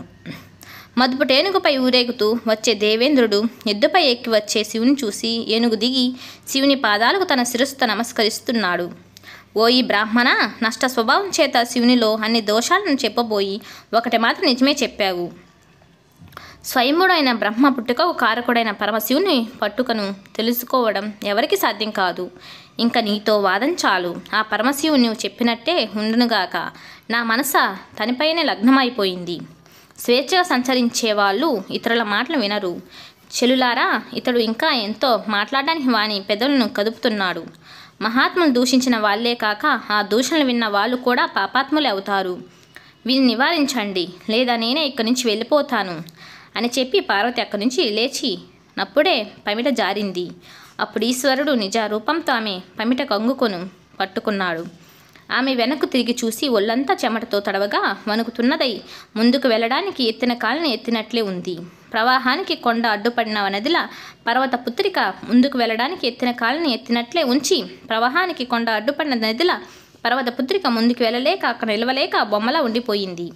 మధుపుటేనుగుపై ఊరేగుతూ వచ్చే దేవేంద్రుడు ఎద్దుపై ఎక్కి వచ్చే శివుని చూసి ఏనుగు దిగి శివుని పాదాలకు తన శిరస్సుతో నమస్కరిస్తున్నాడు. ఓ ఈ బ్రాహ్మణ, నష్ట స్వభావం చేత శివునిలో అన్ని దోషాలను చెప్పబోయి ఒకటి మాత్రం నిజమే చెప్పావు. స్వయంభుడైన బ్రహ్మ పుట్టుకకు కారకుడైన పరమశివుని పట్టుకను తెలుసుకోవడం ఎవరికి సాధ్యం కాదు. ఇంకా నీతో వాదం చాలు. ఆ పరమశివుని చెప్పినట్టే ఉండునుగాక. నా మనస తనిపైనే లగ్నమైపోయింది. స్వేచ్ఛగా సంచరించే వాళ్ళు ఇతరుల మాటలు వినరు. చెలులారా, ఇతడు ఇంకా ఎంతో మాట్లాడడానికి వాని పెదవులను కదుపుతున్నాడు. మహాత్ములు దూషించిన వాళ్లే కాక ఆ దూషణలు విన్న వాళ్ళు కూడా పాపాత్ములే అవుతారు. వీని నివారించండి, లేదా నేనే ఇక్కడి నుంచి వెళ్ళిపోతాను అని చెప్పి పార్వతి అక్కడి నుంచి లేచి నప్పుడే పమిట జారింది. అప్పుడు ఈశ్వరుడు నిజ రూపంతో ఆమె పమిట కంగుకొను పట్టుకున్నాడు. ఆమె వెనక్కు తిరిగి చూసి ఒళ్ళంతా చెమటతో తడవగా వణుకుతున్నదై ముందుకు వెళ్ళడానికి ఎత్తిన కాళ్ళని ఎత్తినట్లే ఉంది. ప్రవాహానికి కొండ అడ్డుపడిన నదిలా పర్వత పుత్రిక ముందుకు వెళ్ళడానికి ఎత్తిన కాళ్ళని ఎత్తినట్లే ఉంచి ప్రవాహానికి కొండ అడ్డుపడిన నదిలా పర్వత పుత్రిక ముందుకు వెళ్ళలేక అక్కడ నిలవలేక బొమ్మలా ఉండిపోయింది.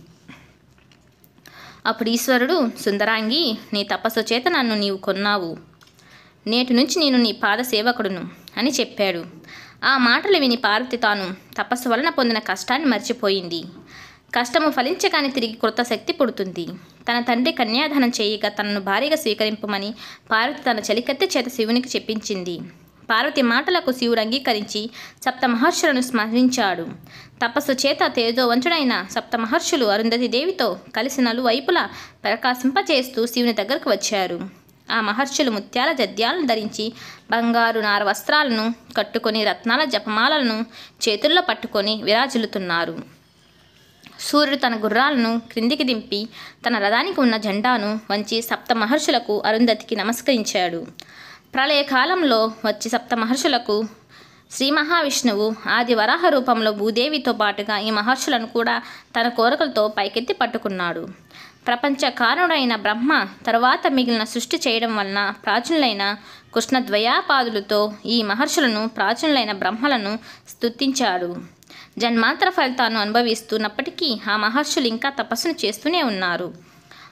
అప్పుడు ఈశ్వరుడు, సుందరాంగి, నీ తపస్సు చేత నన్ను నీవు కొన్నావు. నేటి నుంచి నేను నీ పాద సేవకుడును అని చెప్పాడు. ఆ మాటలు విని పార్వతి తాను తపస్సు వలన పొందిన కష్టాన్ని మర్చిపోయింది. కష్టము ఫలించగానే తిరిగి కృత శక్తి పుడుతుంది. తన తండ్రి కన్యాదానం చేయగా తనను భార్యగా స్వీకరింపమని పార్వతి తన చలికత్తె చేత శివునికి చెప్పించింది. పార్వతి మాటలకు శివుడు అంగీకరించి సప్తమహర్షులను స్మరించాడు. తపస్సు చేత తేజోవంతుడైన సప్తమహర్షులు అరుంధతి దేవితో కలిసి నలువైపులా ప్రకాశింపచేస్తూ శివుని దగ్గరకు వచ్చారు. ఆ మహర్షులు ముత్యాల జద్యాలను ధరించి బంగారు నార వస్త్రాలను కట్టుకొని రత్నాల జపమాలను చేతుల్లో పట్టుకొని విరాజిల్లుతున్నారు. సూర్యుడు తన గుర్రాలను క్రిందికి దింపి తన రథానికి ఉన్న జెండాను వంచి సప్తమహర్షులకు అరుంధతికి నమస్కరించాడు. ప్రళయకాలంలో వచ్చి సప్తమహర్షులకు శ్రీ మహావిష్ణువు ఆది వరాహ రూపంలో భూదేవితో పాటుగా ఈ మహర్షులను కూడా తన కోరికలతో పైకెత్తి పట్టుకున్నాడు. ప్రపంచ కారణుడైన బ్రహ్మ తరువాత మిగిలిన సృష్టి చేయడం వలన ప్రాచీనులైన కృష్ణద్వయాపాదులతో ఈ మహర్షులను ప్రాచీనులైన బ్రహ్మలను స్తుతించాడు. జన్మాంతర ఫలితాలను అనుభవిస్తున్నప్పటికీ ఆ మహర్షులు ఇంకా తపస్సును చేస్తూనే ఉన్నారు.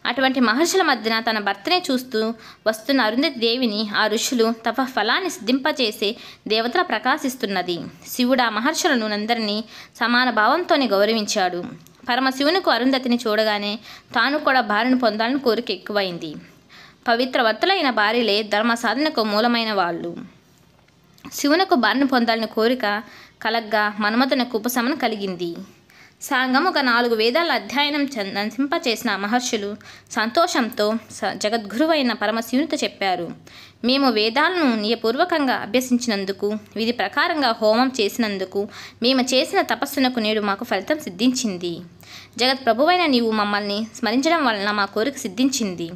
అటువంటి మహర్షుల మధ్యన తన భర్తనే చూస్తూ వస్తున్న అరుంధతి దేవిని ఆ ఋషులు తప ఫలాన్ని సిద్ధింపచేసే దేవతల ప్రకాశిస్తున్నది. శివుడు ఆ మహర్షులను అందరినీ సమాన భావంతోనే గౌరవించాడు. పరమశివునికి అరుంధతిని చూడగానే తాను కూడా భార్యను పొందాలని కోరిక ఎక్కువైంది. పవిత్ర వర్తులైన భార్యలే ధర్మ సాధనకు మూలమైన వాళ్ళు. శివునకు భార్యను పొందాలని కోరిక కలగ్గా మన్మథునకు ఉపశమనం కలిగింది. సాంగముగా 4 వేదాల అధ్యయనం నశింపచేసిన మహర్షులు సంతోషంతో జగద్గురువైన పరమశివునితో చెప్పారు, మేము వేదాలను నియపూర్వకంగా అభ్యసించినందుకు, విధి ప్రకారంగా హోమం చేసినందుకు, మేము చేసిన తపస్సునకు నేడు మాకు ఫలితం సిద్ధించింది. జగత్ ప్రభువైన నీవు మమ్మల్ని స్మరించడం వలన మా కోరిక సిద్ధించింది.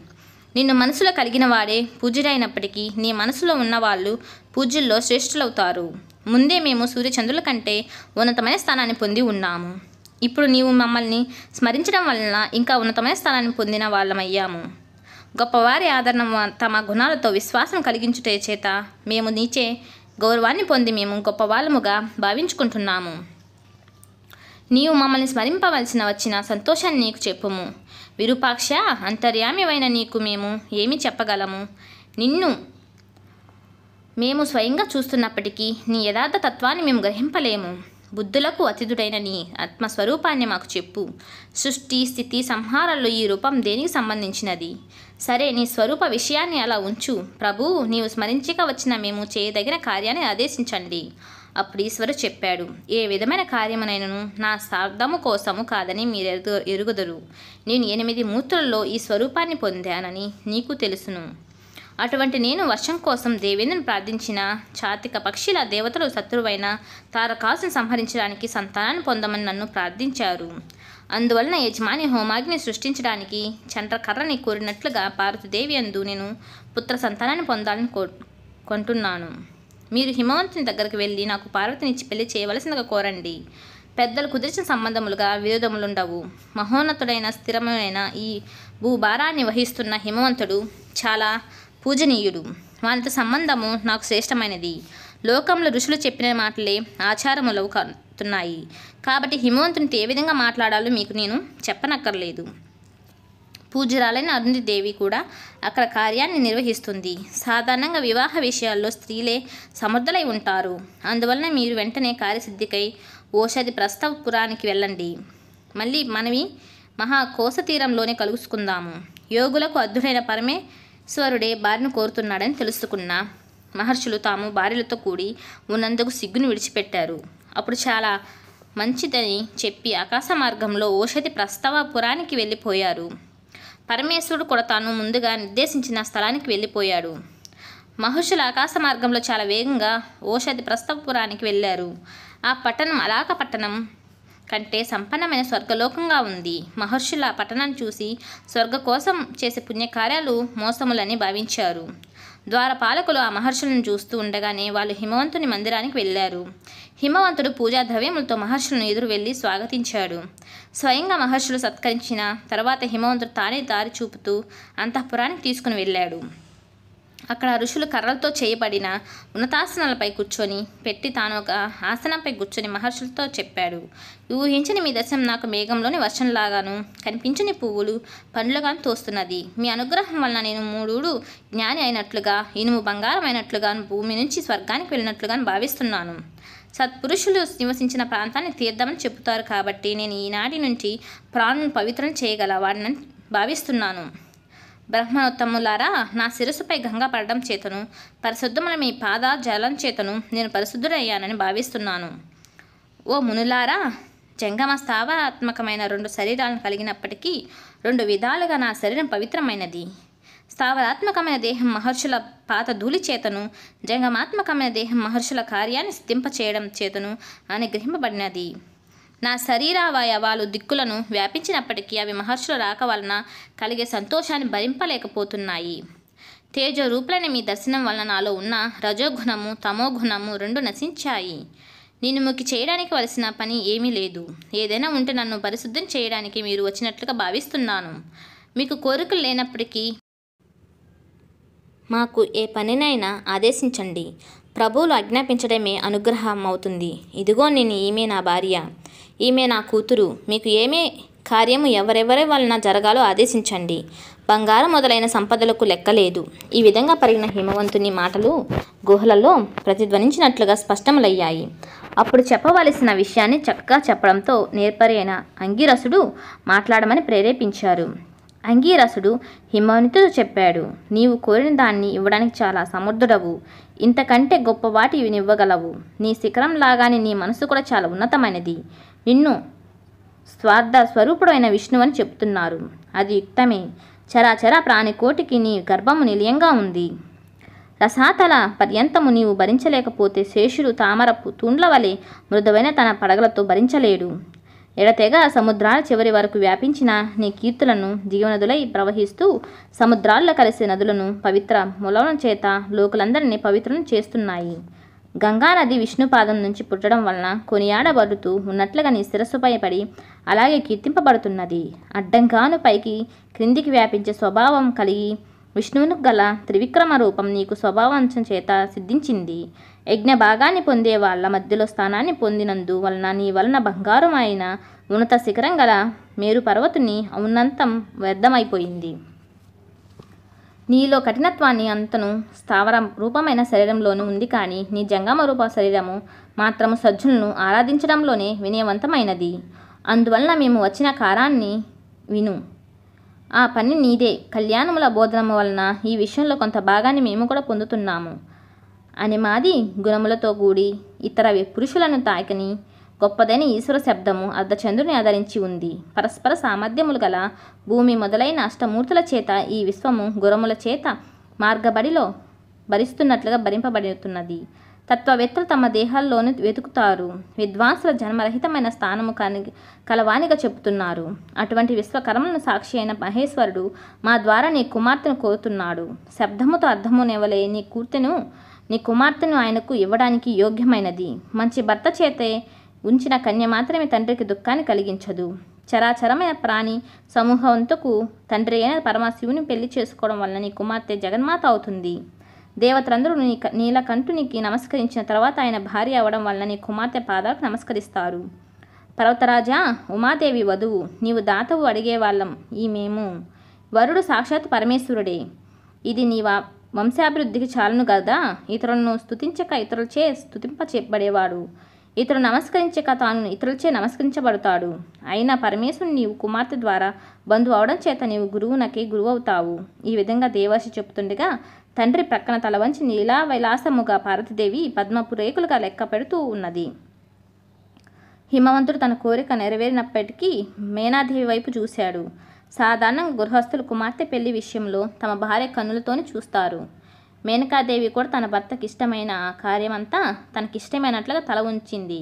నిన్ను మనసులో కలిగిన వాడే పూజ్యుడైనప్పటికీ నీ మనసులో ఉన్నవాళ్ళు పూజ్యుల్లో శ్రేష్ఠులవుతారు. ముందే మేము సూర్యచంద్రుల కంటే ఉన్నతమైన స్థానాన్ని పొంది ఉన్నాము. ఇప్పుడు నీవు మమ్మల్ని స్మరించడం వలన ఇంకా ఉన్నతమైన స్థానాన్ని పొందిన వాళ్ళమయ్యాము. గొప్పవారి ఆదరణ తమ గుణాలతో విశ్వాసం కలిగించుటే చేత మేము నీచే గౌరవాన్ని పొంది మేము గొప్పవాళ్ళముగా భావించుకుంటున్నాము. నీవు మమ్మల్ని స్మరింపవలసిన వచ్చిన సంతోషాన్ని నీకు చెప్పుము. విరూపాక్ష, అంతర్యామివైన నీకు మేము ఏమి చెప్పగలము? నిన్ను మేము స్వయంగా చూస్తున్నప్పటికీ నీ యథార్థ తత్వాన్ని మేము గ్రహింపలేము. బుద్ధులకు అతిథుడైన నీ ఆత్మస్వరూపాన్ని మాకు చెప్పు. సృష్టి, స్థితి, సంహారాల్లో ఈ రూపం దేనికి సంబంధించినది? సరే, నీ స్వరూప విషయాన్ని అలా ఉంచు. ప్రభు, నీవు స్మరించక వచ్చిన మేము చేయదగిన కార్యాన్ని ఆదేశించండి. అప్పుడు ఈశ్వరుడు చెప్పాడు, ఏ విధమైన కార్యమునైనను నా స్వార్థము కోసము కాదని మీరు ఎరుగుదరు. నేను 8 మూర్తులలో ఈ స్వరూపాన్ని పొందానని నీకు తెలుసును. అటువంటి నేను వర్షం కోసం దేవేంద్రుని ప్రార్థించిన చాతిక పక్షిల దేవతలు శత్రువైన తారకాసును సంహరించడానికి సంతానాన్ని పొందమని నన్ను ప్రార్థించారు. అందువలన యజమాని హోమాగ్ని సృష్టించడానికి చంద్రకర్రని కోరినట్లుగా పార్వతీదేవి అందు నేను పుత్ర సంతానాన్ని పొందాలని కొంటున్నాను. మీరు హిమవంతుని దగ్గరికి వెళ్ళి నాకు పార్వతినిచ్చి పెళ్లి చేయవలసిందిగా కోరండి. పెద్దలు కుదిర్చిన సంబంధములుగా విరోధములుండవు. మహోన్నతుడైన స్థిరమైన ఈ భూభారాన్ని వహిస్తున్న హిమవంతుడు చాలా పూజనీయుడు. వానితో సంబంధము నాకు శ్రేష్టమైనది. లోకంలో ఋషులు చెప్పిన మాటలే ఆచారములవు కడుతున్నాయి. కాబట్టి హిమవంతునితో ఏ విధంగా మాట్లాడాలో మీకు నేను చెప్పనక్కర్లేదు. పూజ్యురాలైన అరుంధతి దేవి కూడా అక్కడ కార్యాన్ని నిర్వహిస్తుంది. సాధారణంగా వివాహ విషయాల్లో స్త్రీలే సమర్థులై ఉంటారు. అందువలన మీరు వెంటనే కార్యసిద్ధికై ఓషధి ప్రస్థపురానికి వెళ్ళండి. మళ్ళీ మనవి మహాకోశ తీరంలోనే కలుసుకుందాము. యోగులకు అద్భుతమైన పరమేశ్వరుడే భార్యను కోరుతున్నాడని తెలుసుకున్న మహర్షులు తాము భార్యలతో కూడి ఉన్నందుకు సిగ్గును విడిచిపెట్టారు. అప్పుడు చాలా మంచిదని చెప్పి ఆకాశ మార్గంలో ఓషధి ప్రస్థపురానికి వెళ్ళిపోయారు. పరమేశ్వరుడు కూడా తాను ముందుగా నిర్దేశించిన స్థలానికి వెళ్ళిపోయాడు. మహర్షులు ఆకాశ మార్గంలో చాలా వేగంగా ఓషధి ప్రస్థపురానికి వెళ్ళారు. ఆ పట్టణం అలాక పట్టణం కంటే సంపన్నమైన స్వర్గలోకంగా ఉంది. మహర్షులు ఆ పట్టణాన్ని చూసి స్వర్గ కోసం చేసే పుణ్యకార్యాలు మోసములని భావించారు. ద్వారపాలకులు ఆ మహర్షులను చూస్తూ ఉండగానే వాళ్ళు హిమవంతుని మందిరానికి వెళ్ళారు. హిమవంతుడు పూజా ద్రవ్యములతో మహర్షులను ఎదురు వెళ్ళి స్వాగతించాడు. స్వయంగా మహర్షులు సత్కరించిన తర్వాత హిమవంతుడు తానే దారి చూపుతూ అంతఃపురానికి తీసుకుని వెళ్ళాడు. అక్కడ ఋషులు కర్రలతో చేయబడిన ఉన్నతాసనాలపై కూర్చొని పెట్టి తాను ఒక ఆసనంపై కూర్చొని మహర్షులతో చెప్పాడు, ఊహించని మీ దర్శనం నాకు మేఘంలోని వర్షంలాగాను కనిపించని పువ్వులు పండ్లుగాను తోస్తున్నది. మీ అనుగ్రహం వలన నేను 3 జ్ఞాని అయినట్లుగా, ఇనుము బంగారం అయినట్లుగాను, భూమి నుంచి స్వర్గానికి వెళ్ళినట్లుగాను భావిస్తున్నాను. సత్పురుషులు నివసించిన ప్రాంతాన్ని తీర్థమని చెబుతారు కాబట్టి నేను ఈనాటి నుంచి ప్రాణులను పవిత్రం చేయగల వాడిని భావిస్తున్నాను. బ్రహ్మోత్తములారా, నా శిరస్సుపై గంగ పడడం చేతను, పరిశుద్ధముల మీ పాద జలం చేతను నేను పరిశుద్ధుడయ్యానని భావిస్తున్నాను. ఓ మునులారా, జంగమ స్థావరాత్మకమైన 2 శరీరాలను కలిగినప్పటికీ 2 విధాలుగా నా శరీరం పవిత్రమైనది. స్థావరాత్మకమైన దేహం మహర్షుల పాత ధూళి చేతను, జంగమాత్మకమైన దేహం మహర్షుల కార్యాన్ని సిద్ధింపచేయడం చేతను అనుగ్రహింపబడినది. నా శరీరావయవాలు దిక్కులను వ్యాపించినప్పటికీ అవి మహర్షుల రాక వలన కలిగే సంతోషాన్ని భరింపలేకపోతున్నాయి. తేజో రూపులైన మీ దర్శనం వలన నాలో ఉన్న రజోగుణము, తమోగుణము 2 నశించాయి. నేను మీకు చేయడానికి వలసిన పని ఏమీ లేదు. ఏదైనా ఉంటే నన్ను పరిశుద్ధం చేయడానికి మీరు వచ్చినట్లుగా భావిస్తున్నాను. మీకు కోరికలు లేనప్పటికీ మాకు ఏ పనినైనా ఆదేశించండి. ప్రభువులు ఆజ్ఞాపించడమే అనుగ్రహం అవుతుంది. ఇదిగో నేను ఈమె నా భార్య. ఈమె నా కూతురు, మీకు ఏమే కార్యము ఎవరెవరి వలన జరగాలో ఆదేశించండి. బంగారం మొదలైన సంపదలకు లెక్కలేదు. ఈ విధంగా పరిగిన హిమవంతుని మాటలు గుహలలో ప్రతిధ్వనించినట్లుగా స్పష్టములయ్యాయి. అప్పుడు చెప్పవలసిన విషయాన్ని చక్కగా చెప్పడంతో నేర్పరి అయిన అంగీరసుడు మాట్లాడమని ప్రేరేపించారు. అంగీరసుడు హిమవంతుడు చెప్పాడు, నీవు కోరిన దాన్ని ఇవ్వడానికి చాలా సమర్థుడవు. ఇంతకంటే గొప్ప వాటి ఇవ్వగలవు. నీ శిఖరం లాగానే నీ మనసు కూడా చాలా ఉన్నతమైనది. నిన్ను స్వార్థ స్వరూపుడైన విష్ణువని చెప్తున్నారు. అది యుక్తమే. చరాచర ప్రాణికోటికి నీ గర్భము నిలయంగా ఉంది. రసాతల పర్యంతము నీవు భరించలేకపోతే శేషుడు తామరపు తూండ్ల వలె మృదువైన తన పడగలతో భరించలేడు. ఎడతెగ సముద్రాల చివరి వరకు వ్యాపించిన నీ కీర్తులను జీవనదులై ప్రవహిస్తూ సముద్రాల్లో కలిసే నదులను పవిత్ర మూలముల చేత లోకులందరినీ పవిత్రం చేస్తున్నాయి. గంగానది విష్ణుపాదం నుంచి పుట్టడం వలన కొనియాడబడుతూ ఉన్నట్లుగా నీ శిరస్సుపై పడి అలాగే కీర్తింపబడుతున్నది. అడ్డంగాను పైకి క్రిందికి వ్యాపించే స్వభావం కలిగి విష్ణువును గల త్రివిక్రమ రూపం నీకు స్వభావంశం చేత సిద్ధించింది. యజ్ఞ భాగాన్ని పొందే వాళ్ళ మధ్యలో స్థానాన్ని పొందినందు వలన నీ వలన బంగారం అయిన ఉన్నత శిఖరం గల మేరు పర్వతుని ఔన్నతం వ్యర్థమైపోయింది. నీలో కఠినత్వాన్ని అంతను స్థావర రూపమైన శరీరంలోనూ ఉంది, కానీ నీ జంగమ రూప శరీరము మాత్రము సజ్జులను ఆరాధించడంలోనే వినయవంతమైనది. అందువలన మేము వచ్చిన కారాన్ని విను. ఆ పని నీదే. కళ్యాణముల బోధనము వలన ఈ విషయంలో కొంత భాగాన్ని మేము కూడా పొందుతున్నాము. అనిమాది గుణములతో కూడి ఇతర పురుషులను తాకని గొప్పదైన ఈశ్వర శబ్దము అర్ధచంద్రుని ఆదరించి ఉంది. పరస్పర సామర్థ్యములు గల భూమి మొదలైన అష్టమూర్తుల చేత ఈ విశ్వము గురముల చేత మార్గబడిలో భరిస్తున్నట్లుగా భరింపబడుతున్నది. తత్వవేత్తలు తమ దేహాల్లోనూ వెతుకుతారు. విద్వాంసుల జన్మరహితమైన స్థానము కలవానిగా చెబుతున్నారు. అటువంటి విశ్వకర్మలను సాక్షి అయిన మహేశ్వరుడు మా ద్వారా నీ కుమార్తెను కోరుతున్నాడు. శబ్దముతో అర్థము నెవలే నీ కుమార్తెను ఆయనకు ఇవ్వడానికి యోగ్యమైనది. మంచి భర్త చేతే ఉంచిన కన్య మాత్రమే తండ్రికి దుఃఖాన్ని కలిగించదు. చరాచరమైన ప్రాణి సమూహంతకు తండ్రి అయిన పరమశివుని పెళ్లి చేసుకోవడం వలన నీ కుమార్తె జగన్మాత అవుతుంది. దేవతలందరూ నీలకంఠునికి నమస్కరించిన తర్వాత ఆయన భార్య అవ్వడం వలన నీ కుమార్తె పాదాలకు నమస్కరిస్తారు. పర్వతరాజా, ఉమాదేవి వధువు, నీవు దాతవు అడిగేవాళ్ళం మేము. వరుడు సాక్షాత్ పరమేశ్వరుడే. ఇది నీ వంశాభివృద్ధికి చాలును కదా. ఇతరులను స్తుతించక ఇతరులచే స్తుతింపబడేవాడు. ఇతరులు నమస్కరించక తాను ఇతరులచే నమస్కరించబడతాడు. అయినా పరమేశ్వరుని నీవు కుమార్తె ద్వారా బంధువు అవడం చేత నీవు గురువునకి గురువు అవుతావు. ఈ విధంగా దేవర్షి చెబుతుండగా తండ్రి ప్రక్కన తల వంచి నీలా విలాసముగా పార్వతీదేవి పద్మపు రేకులుగా లెక్క పెడుతూ ఉన్నది. హిమవంతుడు తన కోరిక నెరవేరినప్పటికీ మేనాదేవి వైపు చూశాడు. సాధారణంగా గృహస్థులు కుమార్తె పెళ్లి విషయంలో తమ భార్య కన్నులతోనే చూస్తారు. మేనకాదేవి కూడా తన భర్తకి ఇష్టమైన కార్యమంతా తనకిష్టమైనట్లుగా తల ఉంచింది.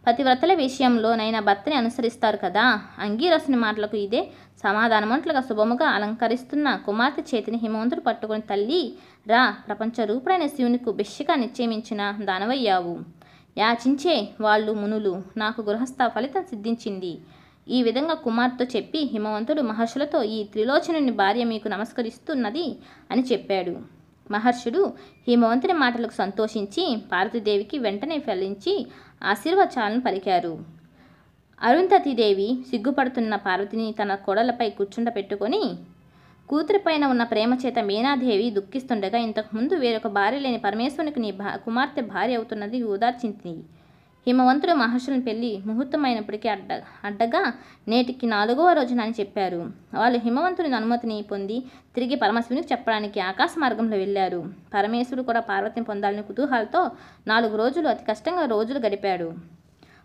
పతివ్రతల విషయంలో నైనా భర్తని అనుసరిస్తారు కదా. అంగీరసుని మాటలకు ఇదే సమాధానమంట్లుగా శుభముగా అలంకరిస్తున్న కుమార్తె చేతిని హిమవంతుడు పట్టుకుని, తల్లి రా, ప్రపంచ రూపుడైన శివునికు భిక్షగా నిశ్చయించిన దానవయ్యావు. యాచించే వాళ్ళు మునులు, నాకు గృహస్థ ఫలితం సిద్ధించింది. ఈ విధంగా కుమార్తెతో చెప్పి హిమవంతుడు మహర్షులతో ఈ త్రిలోచనుని భార్య మీకు నమస్కరిస్తున్నది అని చెప్పాడు. మహర్షుడు హిమవంతుని మాటలకు సంతోషించి పార్వతీదేవికి వెంటనే ఫలించి ఆశీర్వచనాలను పలికారు. అరుంధతీదేవి సిగ్గుపడుతున్న పార్వతిని తన కోడలపై కూర్చుండపెట్టుకొని కూతురిపైన ఉన్న ప్రేమ చేత మీనాదేవి దుఃఖిస్తుండగా ఇంతకుముందు వేరొక భార్య లేని పరమేశ్వరునికి నీ కుమార్తె భార్య అవుతున్నది ఓదార్చింది. హిమవంతుడు మహర్షులను పెళ్లి ముహూర్తమైనప్పటికీ అడ్డగా నేటికి 4వ రోజున అని చెప్పారు. వాళ్ళు హిమవంతుని అనుమతిని పొంది తిరిగి పరమశివునికి చెప్పడానికి ఆకాశ మార్గంలో వెళ్ళారు. పరమేశ్వరుడు కూడా పార్వతిని పొందాలని కుతూహలంతో 4 రోజులు అతి కష్టంగా రోజులు గడిపాడు.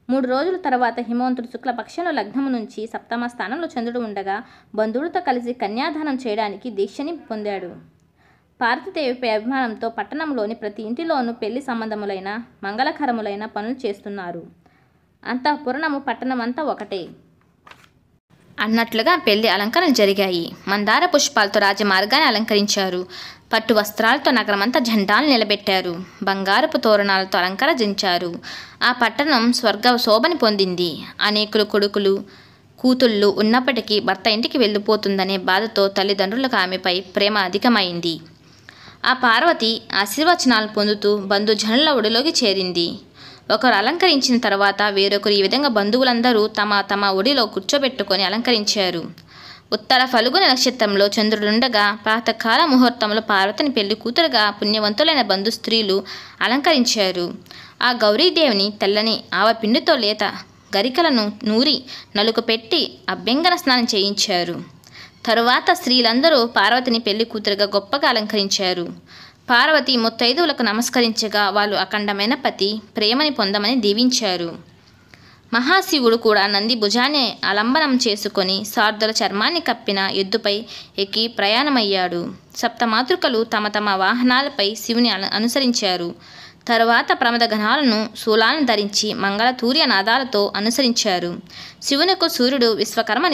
3 రోజుల తర్వాత హిమవంతుడు శుక్లపక్షంలో లగ్నము నుంచి సప్తమ స్థానంలో చంద్రుడు ఉండగా బంధువులతో కలిసి కన్యాదానం చేయడానికి దీక్షని పొందాడు. పార్వతీదేవిపై అభిమానంతో పట్టణంలోని ప్రతి ఇంటిలోనూ పెళ్లి సంబంధములైన మంగళకరములైన పనులు చేస్తున్నారు. అంతఃపురము పట్టణమంతా ఒకటే అన్నట్లుగా పెళ్లి అలంకరణ జరిగాయి. మందార పుష్పాలతో రాజమార్గాన్ని అలంకరించారు. పట్టు వస్త్రాలతో నగరమంతా జెండాలు నిలబెట్టారు. బంగారపు తోరణాలతో అలంకరించారు. ఆ పట్టణం స్వర్గ శోభని పొందింది. అనేకులు కొడుకులు కూతుళ్ళు ఉన్నప్పటికీ భర్త ఇంటికి వెళ్ళిపోతుందనే బాధతో తల్లిదండ్రులకు ఆమెపై ప్రేమ అధికమైంది. ఆ పార్వతి ఆశీర్వచనాలు పొందుతూ బంధుజనుల ఒడిలోకి చేరింది. ఒకరు అలంకరించిన తర్వాత వేరొకరు ఈ విధంగా బంధువులందరూ తమ తమ ఒడిలో కూర్చోబెట్టుకొని అలంకరించారు. ఉత్తర ఫల్గుణ నక్షత్రంలో చంద్రుడుండగా ప్రాతకాల ముహూర్తంలో పార్వతిని పెళ్లి కూతురుగా పుణ్యవంతులైన బంధు స్త్రీలు అలంకరించారు. ఆ గౌరీదేవిని తెల్లని ఆవపిండితో లేత గరికలను నూరి నలుగు పెట్టి అభ్యంగన స్నానం చేయించారు. తరువాత స్త్రీలందరూ పార్వతిని పెళ్లి కూతురుగా గొప్పగా అలంకరించారు. పార్వతి ముత్తైదువులకు నమస్కరించగా వాళ్ళు అఖండమైన పతి ప్రేమని పొందమని దీవించారు. మహాశివుడు కూడా నంది భుజాన్ని ఆలంబనం చేసుకొని సార్దుల చర్మాన్ని కప్పిన ఎద్దుపై ఎక్కి ప్రయాణమయ్యాడు. సప్తమాతృకలు తమ తమ వాహనాలపై శివుని అనుసరించారు. తరువాత ప్రమద గణాలను శూలాలను ధరించి మంగళతూర్య నాదాలతో అనుసరించారు. శివునకు సూర్యుడు విశ్వకర్మ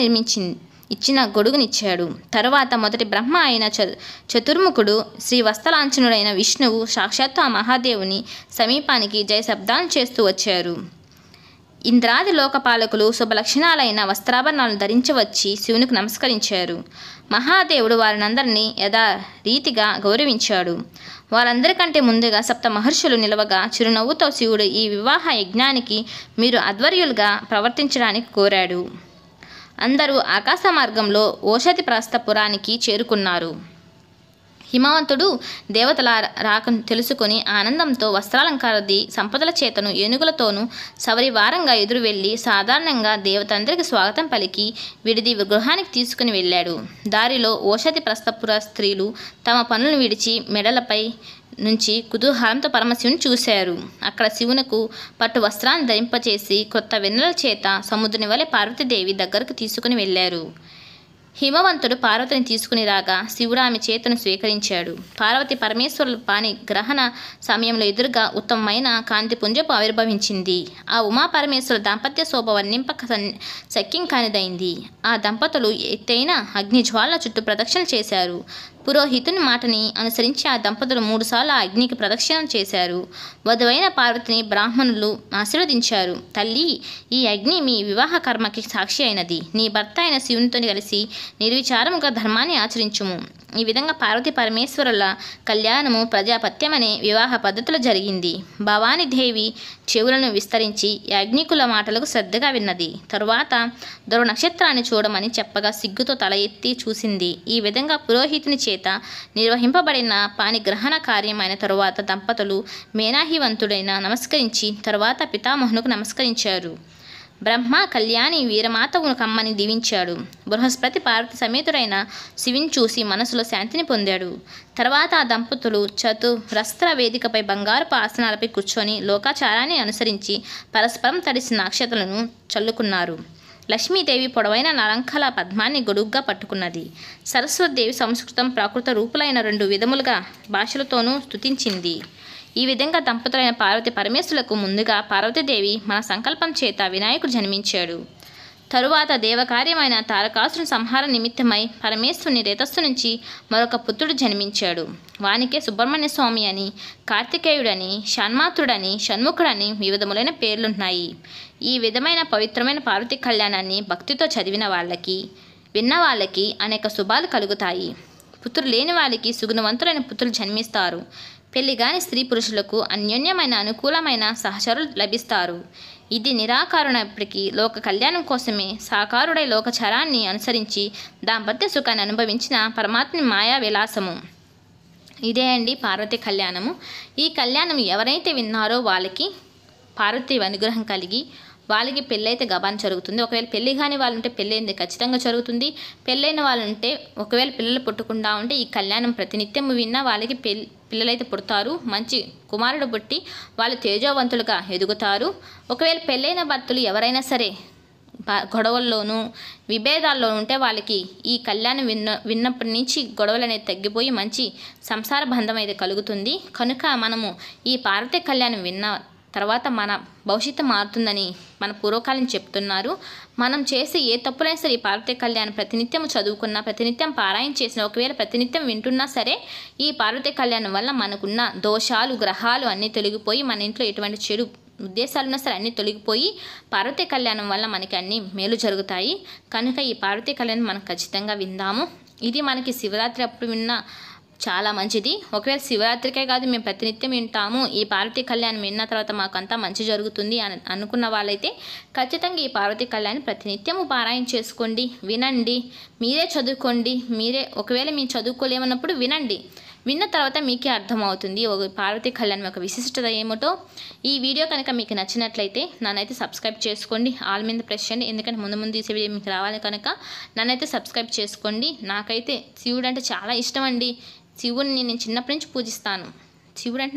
ఇచ్చిన గొడుగునిచ్చాడు. తరువాత మొదటి బ్రహ్మ అయిన చతుర్ముఖుడు శ్రీవత్సలాంఛనుడైన విష్ణువు సాక్షాత్తు ఆ మహాదేవుని సమీపానికి జయశబ్దాలను చేస్తూ వచ్చారు. ఇంద్రాది లోకపాలకులు శుభలక్షణాలైన వస్త్రాభరణాలను ధరించవచ్చి శివునికి నమస్కరించారు. మహాదేవుడు వారినందరినీ యథారీతిగా గౌరవించాడు. వారందరికంటే ముందుగా సప్త మహర్షులు నిలవగా చిరునవ్వుతో శివుడు ఈ వివాహ యజ్ఞానికి మీరు ఆధ్వర్యులుగా ప్రవర్తించడానికి కోరాడు. అందరూ ఆకాశ మార్గంలో ఓషధి ప్రస్థపురానికి చేరుకున్నారు. హిమవంతుడు దేవతల రాకను తెలుసుకొని ఆనందంతో వస్త్రాలంకారది సంపదల చేతను ఏనుగులతోనూ సవరివారంగా ఎదురు వెళ్ళి సాధారణంగా దేవతందరికి స్వాగతం పలికి విడిది గృహానికి తీసుకుని వెళ్ళాడు. దారిలో ఓషధి ప్రస్థపుర స్త్రీలు తమ పనులను విడిచి మెడలపై నుంచి కుతూహలంతో పరమశివుని చూశారు. అక్కడ శివునకు పట్టు వస్త్రాన్ని ధరింపచేసి కొత్త వెన్నెల చేత సముద్రుని వలె పార్వతీదేవి దగ్గరకు తీసుకుని వెళ్ళారు. హిమవంతుడు పార్వతిని తీసుకుని రాగా శివుడు ఆమె చేతును స్వీకరించాడు. పార్వతి పరమేశ్వరుల పాని గ్రహణ సమయంలో ఎదురుగా ఉత్తమమైన కాంతి పుంజపు ఆవిర్భవించింది. ఆ ఉమాపరమేశ్వరుల దాంపత్య శోభ వర్ణింపక శక్యం కానిదైంది. ఆ దంపతులు ఎత్తైన అగ్నిజ్వాల చుట్టూ ప్రదక్షిణలు చేశారు. పురోహితుని మాటని అనుసరించి ఆ దంపతులు 3 సార్లు ఆ అగ్నికి ప్రదక్షిణ చేశారు. వధువైన పార్వతిని బ్రాహ్మణులు ఆశీర్వదించారు. తల్లి, ఈ అగ్ని మీ వివాహ కర్మకి సాక్షి అయినది. నీ భర్త అయిన శివునితో కలిసి నిర్విచారముగా ధర్మాన్ని ఆచరించుము. ఈ విధంగా పార్వతీ పరమేశ్వరుల కళ్యాణము ప్రజాపత్యమనే వివాహ పద్ధతిలో జరిగింది. భవానీదేవి చెవులను విస్తరించి యాజ్ఞికుల మాటలకు శ్రద్ధగా విన్నది. తరువాత ధ్రువ నక్షత్రాన్ని చూడమని చెప్పగా సిగ్గుతో తల ఎత్తి చూసింది. ఈ విధంగా పురోహితుని చేత నిర్వహింపబడిన పాణిగ్రహణ కార్యమైన తరువాత దంపతులు మేనాహివంతుడైన నమస్కరించి తరువాత పితామహునికి నమస్కరించారు. బ్రహ్మ కళ్యాణి వీరమాతవును కమ్మని దీవించాడు. బృహస్పతి పార్వతి సమేతుడైన శివుని చూసి మనసులో శాంతిని పొందాడు. తర్వాత ఆ దంపతులు చతురస్త్ర వేదికపై బంగారపు ఆసనాలపై కూర్చొని లోకాచారాన్ని అనుసరించి పరస్పరం తడిసిన అక్షతలను చల్లుకున్నారు. లక్ష్మీదేవి పొడవైన నలంకల పద్మాన్ని గొడుగ్గా పట్టుకున్నది. సరస్వతిదేవి సంస్కృతం ప్రాకృత రూపులైన 2 విధములుగా భాషలతోనూ స్తుతించింది. ఈ విధంగా దంపతులైన పార్వతి పరమేశ్వరులకు ముందుగా పార్వతీదేవి మన సంకల్పం చేత వినాయకుడు జన్మించాడు. తరువాత దేవకార్యమైన తారకాసురుని సంహార నిమిత్తమై పరమేశ్వరుని రేతస్సు నుంచి మరొక పుత్రుడు జన్మించాడు. వానికే సుబ్రహ్మణ్య స్వామి అని, కార్తికేయుడని, షణ్మాత్రుడని, షణ్ముఖుడని వివిధములైన పేర్లున్నాయి. ఈ విధమైన పవిత్రమైన పార్వతీ కళ్యాణాన్ని భక్తితో చదివిన వాళ్ళకి, విన్న వాళ్ళకి అనేక శుభాలు కలుగుతాయి. పుత్రులు లేని వాళ్ళకి సుగుణవంతులైన పుత్రులు జన్మిస్తారు. పెళ్లిగాని స్త్రీ పురుషులకు అన్యోన్యమైన అనుకూలమైన సహచరులు లభిస్తారు. ఇది నిరాకారునప్పటికీ లోక కళ్యాణం కోసమే సాకారుడై లోకచరాన్ని అనుసరించి దాంపత్య సుఖాన్ని అనుభవించిన పరమాత్మ మాయా విలాసము. ఇదే అండి పార్వతీ కళ్యాణము. ఈ కళ్యాణం ఎవరైతే విన్నారో వాళ్ళకి పార్వతీ అనుగ్రహం కలిగి వాళ్ళకి పెళ్ళైతే గబాన్ జరుగుతుంది. ఒకవేళ పెళ్ళి కాని వాళ్ళు ఉంటే పెళ్ళైంది ఖచ్చితంగా జరుగుతుంది. పెళ్ళైన వాళ్ళు ఉంటే ఒకవేళ పిల్లలు పుట్టకుండా ఉంటే ఈ కళ్యాణం ప్రతినిత్యం విన్నా వాళ్ళకి పిల్లలైతే పుడతారు. మంచి కుమారుడు పుట్టి వాళ్ళు తేజోవంతులుగా ఎదుగుతారు. ఒకవేళ పెళ్ళైన భర్తలు ఎవరైనా సరే గొడవల్లోనూ విభేదాల్లో ఉంటే వాళ్ళకి ఈ కళ్యాణం విన్నప్పటి నుంచి గొడవలు అనేది తగ్గిపోయి మంచి సంసార బంధం అయితే కలుగుతుంది. కనుక మనము ఈ పార్వతీ కళ్యాణం విన్న తర్వాత మన భవిష్యత్తు మారుతుందని మన పూర్వకాలం చెప్తున్నారు. మనం చేసి ఏ తప్పులైనా సరే ఈ పార్వతీ కళ్యాణం ప్రతినిత్యం చదువుకున్నా, ప్రతినిత్యం పారాయణ చేసిన, ఒకవేళ ప్రతినిత్యం వింటున్నా సరే ఈ పార్వతీ కళ్యాణం వల్ల మనకున్న దోషాలు, గ్రహాలు అన్నీ తొలగిపోయి మన ఇంట్లో ఎటువంటి చెడు ఉద్దేశాలున్నా సరే అన్నీ తొలగిపోయి పార్వతీ కళ్యాణం వల్ల మనకి అన్నీ మేలు జరుగుతాయి. కనుక ఈ పార్వతీ కళ్యాణం మనం ఖచ్చితంగా విందాము. ఇది మనకి శివరాత్రి అప్పుడు విన్న చాలా మంచిది. ఒకవేళ శివరాత్రికే కాదు మేము ప్రతినిత్యం వింటాము, ఈ పార్వతీ కళ్యాణం విన్న తర్వాత మాకంతా మంచి జరుగుతుంది అని అనుకున్న వాళ్ళైతే ఖచ్చితంగా ఈ పార్వతీ కళ్యాణం ప్రతినిత్యము పారాయణ చేసుకోండి, వినండి, మీరే చదువుకోండి. ఒకవేళ మీరు చదువుకోలేమన్నప్పుడు వినండి, విన్న తర్వాత మీకే అర్థమవుతుంది ఒక పార్వతీ కళ్యాణం యొక్క విశిష్టత ఏమిటో. ఈ వీడియో కనుక మీకు నచ్చినట్లయితే నన్నైతే సబ్స్క్రైబ్ చేసుకోండి, ఆల్ మీద ప్రెస్ చేయండి. ఎందుకంటే ముందు తీసే వీడియో మీకు రావాలి కనుక నన్నైతే సబ్స్క్రైబ్ చేసుకోండి. నాకైతే శివుడు అంటే చాలా ఇష్టం అండి. శివుడిని నేను చిన్నప్పటి నుంచి పూజిస్తాను. శివుడు అంటే